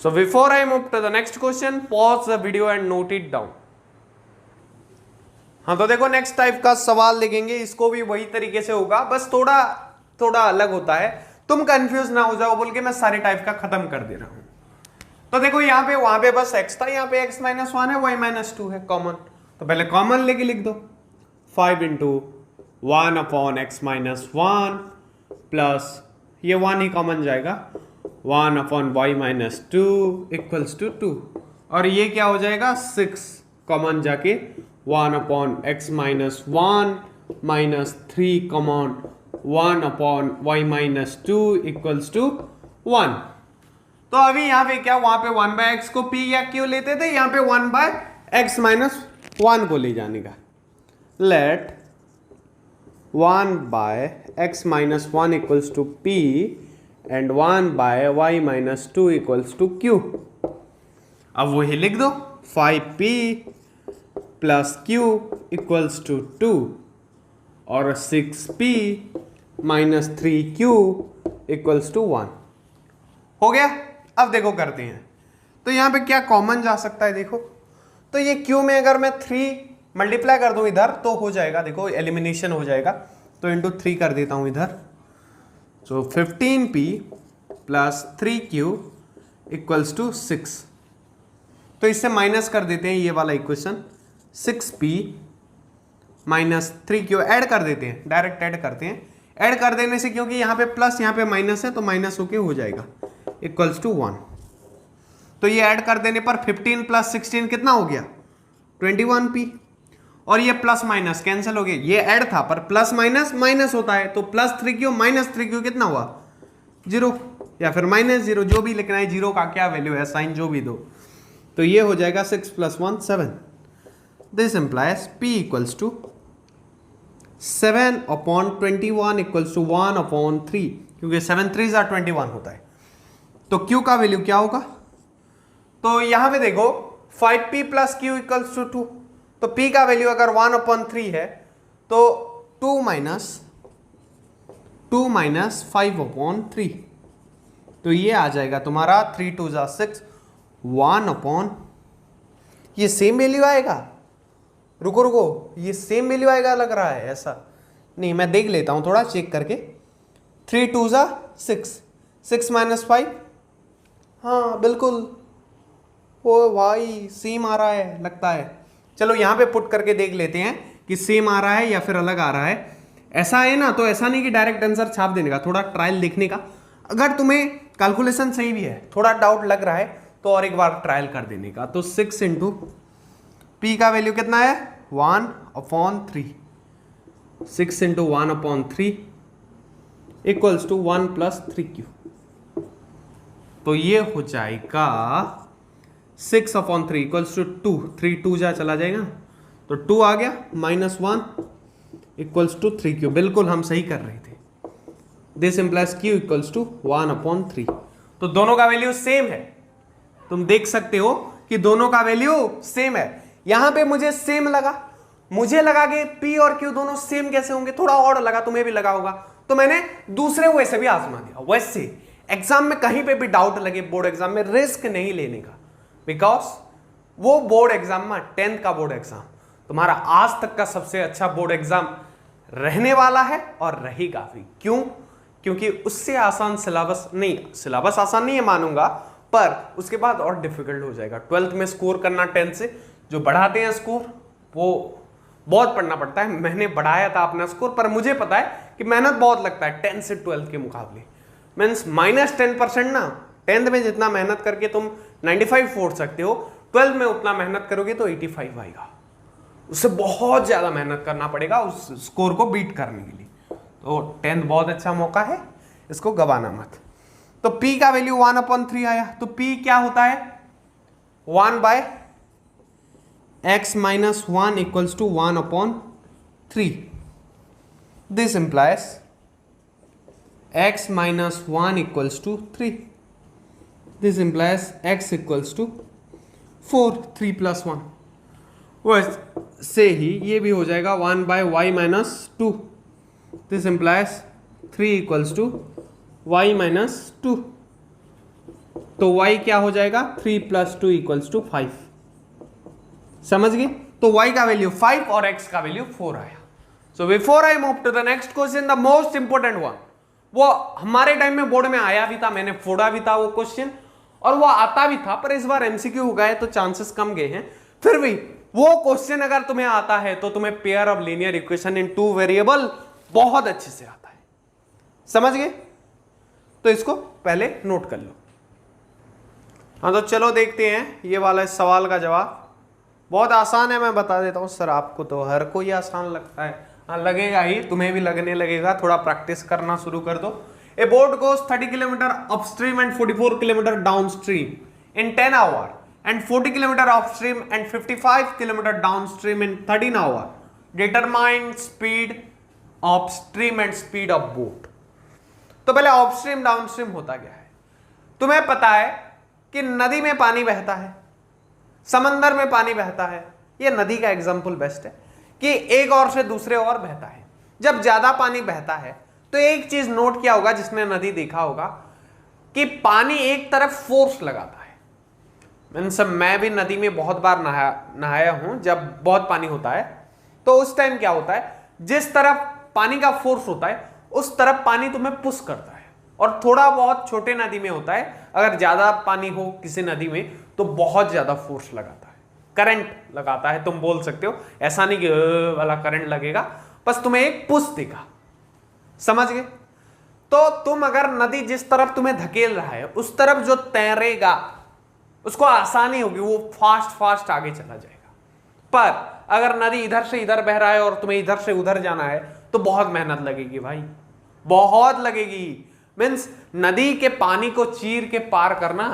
So before I move to the next question, pause the video and note it down. हाँ, तो देखो नेक्स्ट टाइप का सवाल देखेंगे, इसको भी वही तरीके से होगा, बस थोड़ा अलग होता है। तुम कंफ्यूज ना हो जाओ बोल के मैं सारे टाइप का खत्म कर दे रहा हूं। तो देखो यहाँ पे, वहां पे बस x था, यहाँ पे x - 1 है, y - 2 है कॉमन। तो पहले कॉमन लेके लिख दो, 5 × 1 अपॉन एक्स माइनस 1 प्लस ये 1 ही कॉमन जाएगा 1 upon y minus 2 equals to 2 और ये क्या हो जाएगा 6 कॉमन जाके 1 upon x minus 1 minus 3 common 1 upon y minus 2 equals to 1। तो अभी यहाँ पे क्या वहां पे 1 बाय एक्स को पी या क्यू लेते थे, यहाँ पे 1 बाय एक्स माइनस 1 को ले जाने का। Let 1 by x minus 1 equals to p and 1 by y minus 2 equals to q. अब वही लिख दो 5p plus Q equals to 2 और 6p minus 3q equals to 1 हो गया। अब देखो करते हैं, तो यहां पे क्या कॉमन जा सकता है देखो, तो ये q में अगर मैं 3 मल्टीप्लाई कर दूं इधर तो हो जाएगा, देखो एलिमिनेशन हो जाएगा, तो इंटू 3 कर देता हूं इधर। So 15p plus 3q equals to 6। तो इससे माइनस कर देते हैं ये वाला equation, 6p minus 3q add कर देते हैं, डायरेक्ट ऐड करते हैं। ऐड कर देने से क्योंकि यहाँ पे प्लस यहाँ पे माइनस है तो माइनस होके हो जाएगा इक्वल्स टू 1। तो ये ऐड कर देने पर 15 प्लस 16 कितना हो गया 21p और ये प्लस माइनस कैंसिल हो गया, ये ऐड था पर प्लस माइनस माइनस होता है, तो प्लस 3q माइनस 3q कितना हुआ 0 या फिर माइनस 0, जो भी लिखना है, जीरो का क्या वैल्यू है साइन जो भी दो, तो ये हो जाएगा 6 plus 1 7। This implies p equals to 7 upon 21 equals to 1 upon 3, क्योंकि 7 3 21 होता है। तो q का वैल्यू क्या होगा, तो यहां पे देखो 5p plus Q equals to 2, तो p का वैल्यू अगर 1 अपॉन 3 है तो 2 माइनस 5 अपॉन 3, तो ये आ जाएगा तुम्हारा 3 2 6 1 अपॉन, ये सेम वैल्यू आएगा, रुको ये सेम वैल्यू आएगा लग रहा है, ऐसा नहीं, मैं देख लेता हूं थोड़ा चेक करके। 3 2 6 6 माइनस 5, हाँ बिल्कुल ओ भाई सेम आ रहा है लगता है। चलो यहां पे पुट करके देख लेते हैं कि सेम आ रहा है या फिर अलग आ रहा है। ऐसा है ना, तो ऐसा नहीं कि डायरेक्ट आंसर छाप देने का, थोड़ा ट्रायल देखने का। अगर तुम्हें कैलकुलेशन सही भी है, थोड़ा डाउट लग रहा है, तो और एक बार ट्रायल कर देने का। तो 6 इंटू पी का वैल्यू कितना है 1 upon 3, 6 into 1 upon 3 equals to 1 plus 3q, तो ये हो जाएगा 6 अपॉन 3 इक्वल्स टू 2, 3 2 जा चला जाएगा तो 2 आ गया, माइनस 1 इक्वल्स टू 3q, बिल्कुल हम सही कर रहे थे। This implies q equals to 1 upon 3, तो दोनों का वैल्यू सेम है, तुम देख सकते हो कि दोनों का वैल्यू सेम है। यहां पे मुझे सेम लगा, मुझे लगा कि p और q दोनों सेम कैसे होंगे, थोड़ा और लगा, तुम्हें भी लगा होगा, तो मैंने दूसरे वैसे भी आजमा दिया। वैसे एग्जाम में कहीं पे भी डाउट लगे, बोर्ड एग्जाम में रिस्क नहीं लेने का, बिकॉज वो बोर्ड एग्जाम में 10th का बोर्ड एग्जाम तुम्हारा आज तक का सबसे अच्छा बोर्ड एग्जाम रहने वाला है और रहेगा भी। क्यों? क्योंकि उससे आसान सिलेबस नहीं, सिलेबस आसान नहीं है मानूंगा, पर उसके बाद और डिफिकल्ट हो जाएगा। 12th में स्कोर करना 10th से जो बढ़ाते हैं स्कोर, वो बहुत पढ़ना पड़ता है। मैंने बढ़ाया था अपना स्कोर, पर मुझे पता है कि मेहनत बहुत लगता है 10th से 12th के मुकाबले। मीन्स माइनस 10% ना, 10th में जितना मेहनत करके तुम 95 फोड़ सकते हो, 12th में उतना मेहनत करोगे तो 85 आएगा। उससे बहुत ज्यादा मेहनत करना पड़ेगा उस स्कोर को बीट करने के लिए। तो 10th बहुत अच्छा मौका है, इसको गवाना मत। तो p का वैल्यू 1 अपॉन 3 आया, तो p क्या होता है 1 by x minus 1 equals to 1 upon 3। This implies x minus 1 equals to 3। This implies x equals to 4, 3 plus 1। वैसे ही ये भी हो जाएगा 1 by y minus 2। This implies 3 equals to y minus 2। तो y क्या हो जाएगा 3 प्लस 2 इक्वल्स टू 5। समझ गए? तो y का वैल्यू 5 और x का वैल्यू 4 आया। So before I move to the next question, the most important one, वो हमारे टाइम में बोर्ड में आया भी था, मैंने फोड़ा भी था वो क्वेश्चन, और वो आता भी था, पर इस बार एमसीक्यू हो गया है तो चांसेस कम गए हैं। फिर भी वो क्वेश्चन अगर तुम्हें आता है तो तुम्हें pair of linear equation in two variable बहुत अच्छे से आता है। समझ गए? तो इसको पहले नोट कर लो। हाँ तो चलो देखते हैं ये वाला इस सवाल का जवाब। बहुत आसान है, मैं बता देता हूं सर आपको, तो हर कोई आसान लगता है। हाँ लगेगा ही, तुम्हें भी लगने लगेगा, थोड़ा प्रैक्टिस करना शुरू कर दो। A boat goes 30 kilometre upstream and 44 kilometre downstream in 10 hour and 40 kilometer upstream and 55 kilometer downstream in 13 hour. Determine speed upstream and speed of boat. तो पहले upstream downstream होता क्या है? तुम्हें पता है कि नदी में पानी बहता है, समंदर में पानी बहता है। ये नदी का एग्जाम्पल बेस्ट है कि एक ओर से दूसरे ओर बहता है। जब ज्यादा पानी बहता है तो एक चीज नोट किया होगा जिसने नदी देखा होगा कि पानी एक तरफ फोर्स लगाता है। मैं भी नदी में बहुत बार नहाया हूं। जब बहुत पानी होता है तो उस टाइम क्या होता है, जिस तरफ पानी का फोर्स होता है उस तरफ पानी तुम्हें पुश करता है। और थोड़ा बहुत छोटे नदी में होता है, अगर ज्यादा पानी हो किसी नदी में तो बहुत ज्यादा फोर्स लगाता है, करंट लगाता है। तुम बोल सकते हो, ऐसा नहीं कि वाला करंट लगेगा, बस तुम्हें एक पुश देगा। समझ गए? तो तुम अगर नदी जिस तरफ तुम्हें धकेल रहा है उस तरफ जो तैरेगा उसको आसानी होगी, वो फास्ट फास्ट आगे चला जाएगा। पर अगर नदी इधर से इधर बह रहा है और तुम्हें इधर से उधर जाना है तो बहुत मेहनत लगेगी भाई, बहुत लगेगी। मीन्स नदी के पानी को चीर के पार करना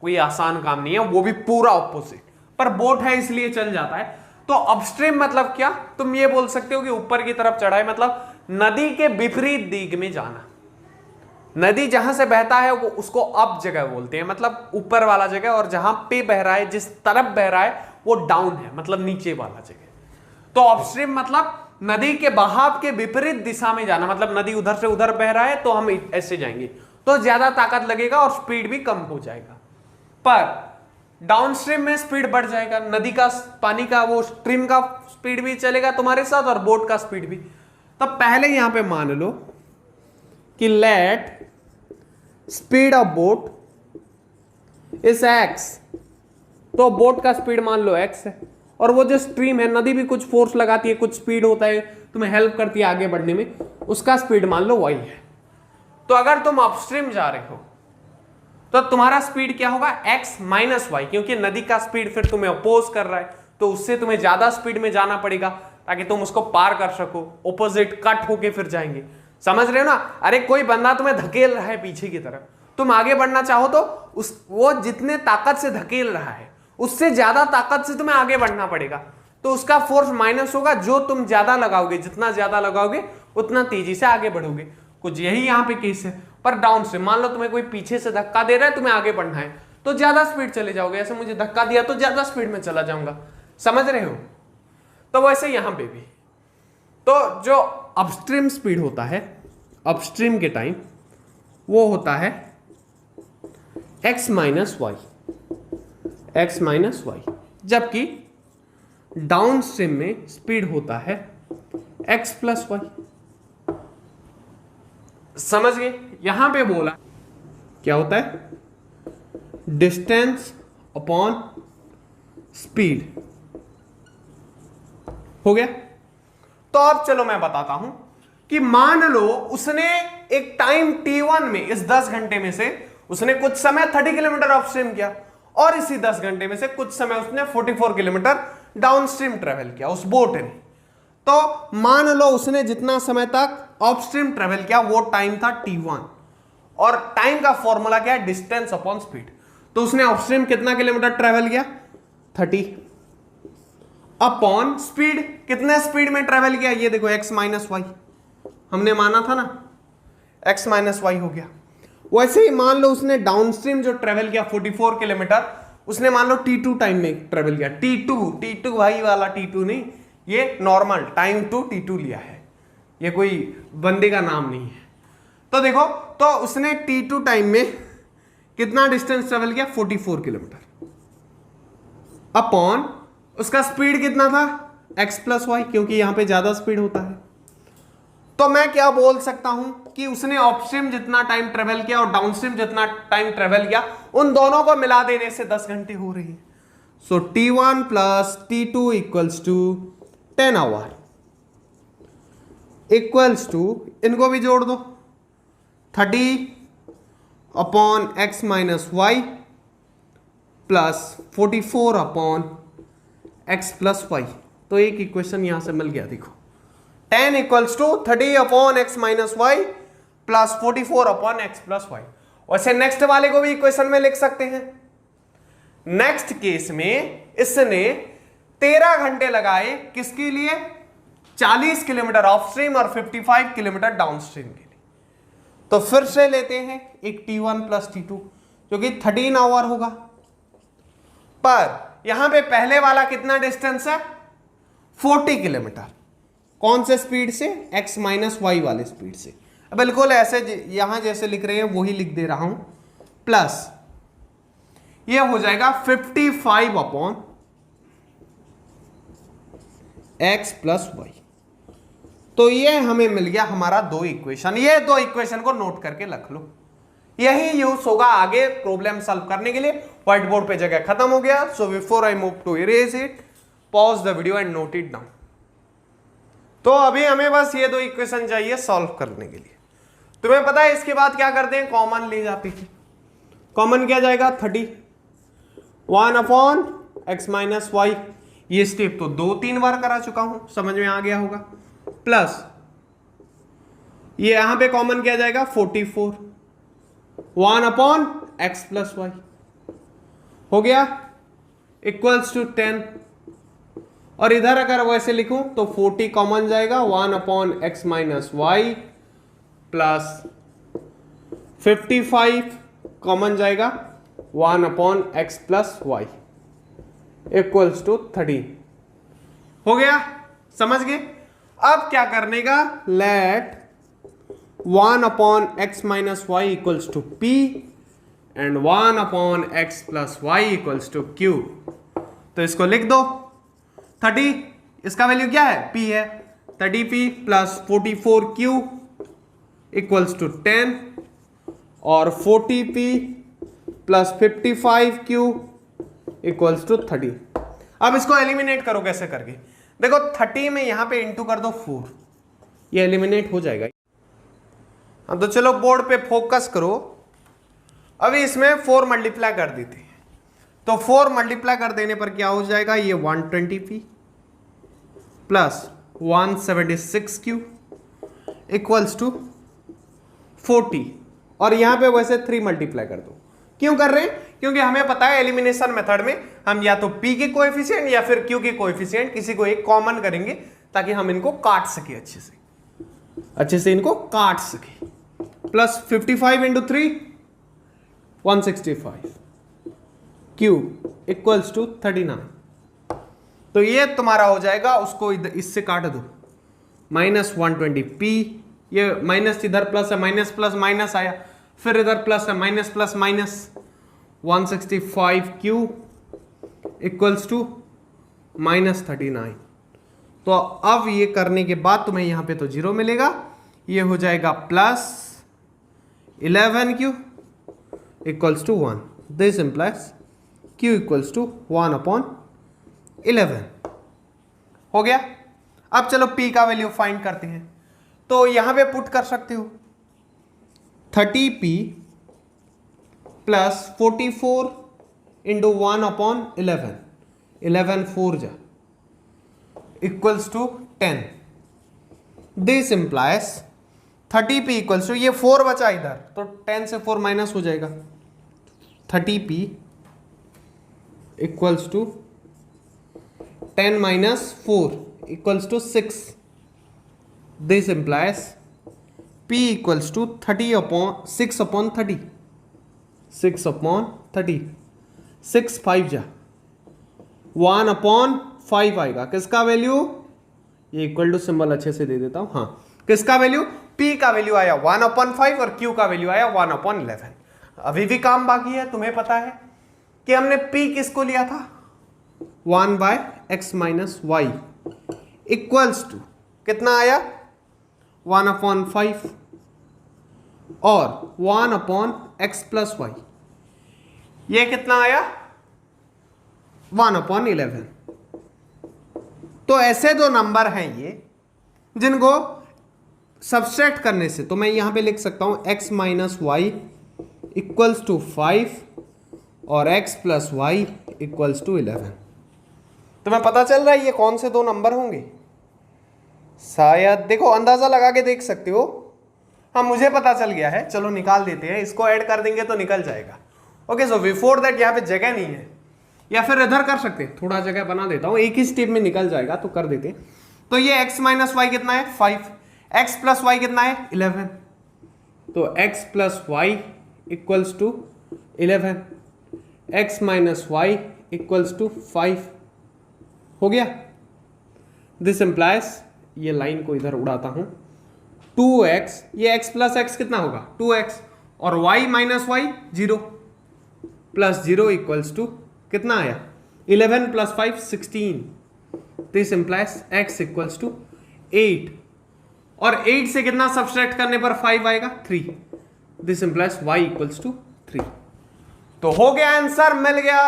कोई आसान काम नहीं है, वो भी पूरा ऑपोजिट। पर बोट है इसलिए चल जाता है। तो अपस्ट्रीम मतलब क्या? तुम ये बोल सकते हो कि ऊपर की तरफ चढ़ाई, मतलब नदी के विपरीत दिग में जाना। नदी जहां से बहता है वो उसको अप जगह बोलते हैं, मतलब ऊपर वाला जगह, और जहां पे बह रहा है, जिस तरफ बह रहा है वो डाउन है, मतलब नीचे वाला जगह। तो अपस्ट्रीम मतलब नदी के बहाव के विपरीत दिशा में जाना। मतलब नदी उधर से उधर बह रहा है तो हम ऐसे जाएंगे तो ज्यादा ताकत लगेगा और स्पीड भी कम हो जाएगा। पर डाउनस्ट्रीम में स्पीड बढ़ जाएगा, नदी का पानी का वो स्ट्रीम का स्पीड भी चलेगा तुम्हारे साथ और बोट का स्पीड भी। तो पहले यहां पे मान लो कि let speed of boat is x, तो बोट का स्पीड मान लो x है, और वो जो स्ट्रीम है, नदी भी कुछ फोर्स लगाती है, कुछ स्पीड होता है, तुम्हें हेल्प करती है आगे बढ़ने में, उसका स्पीड मान लो y है। तो अगर तुम अपस्ट्रीम जा रहे हो तो तुम्हारा स्पीड क्या होगा? x माइनस वाई, क्योंकि नदी का स्पीड फिर तुम्हें अपोज कर रहा है तो उससे तुम्हें ज्यादा स्पीड में जाना पड़ेगा ताकि तुम उसको पार कर सको। ऑपोजिट कट होके फिर जाएंगे। समझ रहे हो ना? अरे कोई बंदा तुम्हें धकेल रहा है पीछे की तरफ, तुम आगे बढ़ना चाहो तो वो जितने ताकत से धकेल रहा है उससे ज्यादा ताकत से तुम्हें आगे बढ़ना पड़ेगा। तो उसका फोर्स माइनस होगा, जो तुम ज्यादा लगाओगे, जितना ज्यादा लगाओगे उतना तेजी से आगे बढ़ोगे। कुछ यही यहां पे केस है। पर डाउन से मान लो तुम्हें कोई पीछे से धक्का दे रहा है, तुम्हें आगे बढ़ना है तो ज्यादा स्पीड चले जाओगे। ऐसे मुझे धक्का दिया तो ज्यादा स्पीड में चला जाऊंगा। समझ रहे हो? तो वैसे यहां पे भी तो जो अपस्ट्रीम स्पीड होता है अपस्ट्रीम के टाइम वो होता है x minus y, x minus y, जबकि डाउन स्ट्रीम में स्पीड होता है x प्लस वाई। समझ गए? यहां पे बोला क्या होता है? Distance upon speed. हो गया? तो अब चलो मैं बताता हूं कि मान लो उसने एक टाइम t1 में, इस 10 घंटे में से उसने कुछ समय 30 किलोमीटर अपस्ट्रीम किया और इसी 10 घंटे में से कुछ समय उसने 44 किलोमीटर डाउनस्ट्रीम ट्रेवल किया उस बोट ने। तो मान लो उसने जितना समय तक अपस्ट्रीम ट्रेवल किया वो टाइम था t1, और टाइम का फॉर्मूला क्या है? Distance upon speed. तो उसने अपस्ट्रीम कितना किलोमीटर ट्रेवल किया? 30, अपॉन स्पीड, कितने स्पीड में ट्रेवल किया? ये देखो x माइनस वाई, हमने माना था ना, x माइनस वाई हो गया। वैसे ही मान लो उसने डाउनस्ट्रीम जो ट्रेवल किया 44 किलोमीटर, उसने मान लो t2 टाइम में ट्रेवल किया। t2 भाई वाला t2 नहीं, ये नॉर्मल टाइम टू t2 लिया है, ये कोई बंदे का नाम नहीं है। तो देखो, तो उसने t2 टाइम में कितना डिस्टेंस ट्रेवल किया? 44 किलोमीटर, अपॉन उसका स्पीड कितना था? x प्लस वाई, क्योंकि यहां पे ज्यादा स्पीड होता है। तो मैं क्या बोल सकता हूं कि उसने अपस्ट्रीम जितना टाइम ट्रेवल किया और डाउनस्ट्रीम जितना टाइम ट्रेवल किया, उन दोनों को मिला देने से 10 घंटे हो रही है। So T1 plus T2 equals to 10 hour equals to, इनको भी जोड़ दो, 30 upon x minus y plus 44 upon x plus y. तो एक इक्वेशन यहां से मिल गया, देखो 10 equals to 30 upon x minus y plus 44 upon x plus y. वैसे नेक्स्ट वाले को भी इक्वेशन में लिख सकते हैं। नेक्स्ट केस में इसने 13 घंटे लगाए किसके लिए, 40 किलोमीटर ऑफ स्ट्रीम और 55 किलोमीटर डाउन स्ट्रीम के लिए। तो फिर से लेते हैं एक T1 प्लस T2 जो कि 13 आवर होगा, पर यहां पे पहले वाला कितना डिस्टेंस है, 40 किलोमीटर। कौन से स्पीड से, x माइनस वाई वाले स्पीड से। बिल्कुल ऐसे यहां जैसे लिख रहे हैं वही लिख दे रहा हूं, प्लस ये हो जाएगा 55 अपॉन एक्स प्लस वाई। तो ये हमें मिल गया हमारा दो इक्वेशन। ये दो इक्वेशन को नोट करके रख लो, यही यूज होगा आगे प्रॉब्लम सॉल्व करने के लिए। व्हाइट बोर्ड पे जगह खत्म हो गया, so before I move to erase it, pause the video and note it down. तो अभी हमें बस ये दो इक्वेशन चाहिए सॉल्व करने के लिए। तुम्हें पता है इसके बाद क्या करते हैं, कॉमन ले जाते हैं। कॉमन क्या जाएगा, 31 अपॉन एक्स माइनस वाई। ये स्टेप तो 2-3 बार करा चुका हूं, समझ में आ गया होगा। प्लस ये यहां पे कॉमन क्या जाएगा, 44 1 अपॉन एक्स प्लस वाई हो गया इक्वल्स टू 10। और इधर अगर वैसे लिखूं तो 40 कॉमन जाएगा, 1 upon x minus y plus 55 common जाएगा, 1 upon x plus y equals to 13। हो गया, समझ गए। अब क्या करने का, let 1 upon x minus y equals to p and 1 upon x plus y equals to q. तो इसको लिख दो, 30 इसका वैल्यू क्या है, p है, 30p plus 44q equals to 10 और 40p plus 55q equals to 30। अब इसको एलिमिनेट करो कैसे करके, देखो 30 में यहां पे इंटू कर दो 4, ये एलिमिनेट हो जाएगा। तो चलो बोर्ड पे फोकस करो। अभी इसमें 4 मल्टीप्लाई कर देते हैं, तो 4 मल्टीप्लाई कर देने पर क्या हो जाएगा, ये 120p plus 176q equals to 40। और यहां पे वैसे 3 मल्टीप्लाई कर दो। क्यों कर रहे हैं, क्योंकि हमें पता है एलिमिनेशन मेथड में हम या तो p के कोएफिशिएंट या फिर q के कोएफिशिएंट किसी को एक कॉमन करेंगे ताकि हम इनको काट सके, अच्छे से इनको काट सके। Plus 55 into 3 165 q equals to 39। तो ये तुम्हारा हो जाएगा, उसको इससे काट दो, माइनस 120p, ये माइनस इधर प्लस है, माइनस प्लस माइनस आया, फिर इधर प्लस है, minus plus minus, 165q equals to minus 39। तो अब ये करने के बाद तुम्हें यहां पे तो 0 मिलेगा, ये हो जाएगा plus 11q equals to 1। This implies q equals to 1 upon 11। हो गया। अब चलो p का वैल्यू फाइंड करते हैं, तो यहां पे पुट कर सकते हो 30p प्लस 44 इंटू 1 अपॉन 11, 11 4 जा equals to 10। This implies 30p equals to, ये 4 बचा इधर तो 10 से 4 माइनस हो जाएगा, 30p equals to 10 minus 4 equals to 6। This implies p equals to 30 upon 6 upon 30, 6 upon 30, 6 5 जा 1 अपॉन 5 आएगा। किसका वैल्यू, ये इक्वल टू सिंबल अच्छे से दे देता हूं, हाँ, किसका वैल्यू, p का वैल्यू आया 1 अपॉन 5 और q का वैल्यू आया 1 अपॉन 11। अभी भी काम बाकी है। तुम्हें पता है कि हमने p किसको लिया था, 1 by x minus y equals to कितना आया, 1 अपॉन 5 और 1 अपॉन एक्स प्लस वाई, ये कितना आया 1/11। तो ऐसे दो नंबर हैं ये जिनको सब्सट्रैक्ट करने से, तो मैं यहां पे लिख सकता हूं x minus y equals to 5 और x plus y equals to 11। तुम्हें पता चल रहा है ये कौन से दो नंबर होंगे? शायद देखो, अंदाजा लगा के देख सकते हो। हाँ, मुझे पता चल गया है, चलो निकाल देते हैं, इसको ऐड कर देंगे तो निकल जाएगा। ओके, सो बिफोर दैट यहाँ पे जगह नहीं है, या फिर इधर कर सकते हैं, थोड़ा जगह बना देता हूं, एक ही स्टेप में निकल जाएगा तो कर देते। तो ये x माइनस वाई कितना है? 5। x प्लस वाई कितना है? 11। तो x plus y equals to 11, x minus y equals to 5 हो गया। दिस इंप्लाइज, ये लाइन को इधर उड़ाता हूं, 2x, ये x प्लस x कितना होगा? 2x, और y minus y 0 plus 0 equals to कितना आया? 11 plus 5 16। This implies x equals to 8, और 8 से कितना सब्सट्रैक्ट करने पर 5 आएगा? 3। This implies y equals to 3। तो हो गया आंसर, मिल गया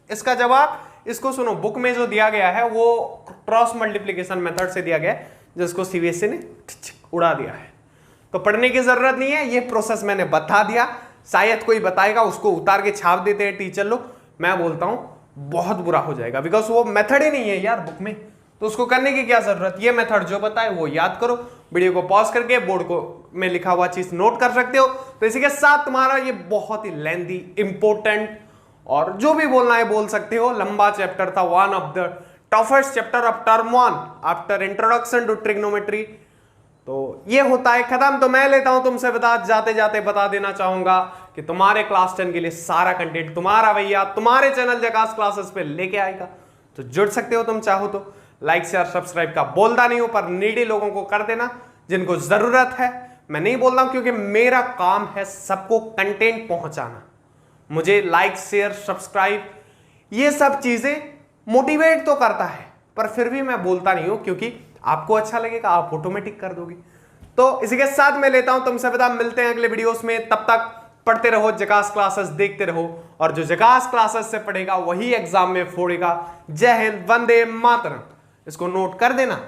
इसका जवाब। इसको सुनो, बुक में जो दिया गया है वो क्रॉस मल्टीप्लिकेशन मेथड से दिया गया है, जिसको सीबीएसई ने उड़ा दिया है, तो पढ़ने की जरूरत नहीं है। ये प्रोसेस मैंने बता दिया, शायद कोई बताएगा, उसको उतार के छाप देते हैं टीचर लोग। मैं बोलता हूं बहुत बुरा हो जाएगा, बिकॉज वो मेथड ही नहीं है यार बुक में, तो उसको करने की क्या जरूरत। ये मेथड जो बताए वो याद करो, वीडियो को पॉज करके बोर्ड को में लिखा हुआ चीज नोट कर सकते हो। तो इसी के साथ तुम्हारा ये बहुत ही लेंथी, इंपॉर्टेंट, और जो भी बोलना है बोल सकते हो, लंबा चैप्टर था, one of the toughest chapter of term 1 after introduction to trigonometry. तो ये होता है खत्म। तो मैं लेता हूं तुमसे बता, जाते जाते बता देना चाहूंगा कि तुम्हारे क्लास 10 के लिए सारा कंटेंट तुम्हारा भैया तुम्हारे चैनल जकास क्लासेस पे लेके आएगा। तो जुड़ सकते हो तुम चाहो तो। लाइक शेयर सब्सक्राइब का बोलता नहीं हूं, पर नीडी लोगों को कर देना जिनको जरूरत है। मैं नहीं बोल रहा हूं, क्योंकि मेरा काम है सबको कंटेंट पहुंचाना। मुझे लाइक शेयर सब्सक्राइब ये सब चीजें मोटिवेट तो करता है, पर फिर भी मैं बोलता नहीं हूं, क्योंकि आपको अच्छा लगेगा, आप ऑटोमेटिक कर दोगे। तो इसी के साथ मैं लेता हूं तुमसे विदा, मिलते हैं अगले वीडियोस में। तब तक पढ़ते रहो, जकास क्लासेस देखते रहो, और जो जकास क्लासेस से पढ़ेगा वही एग्जाम में फोड़ेगा। जय हिंद, वंदे मातरम। इसको नोट कर देना।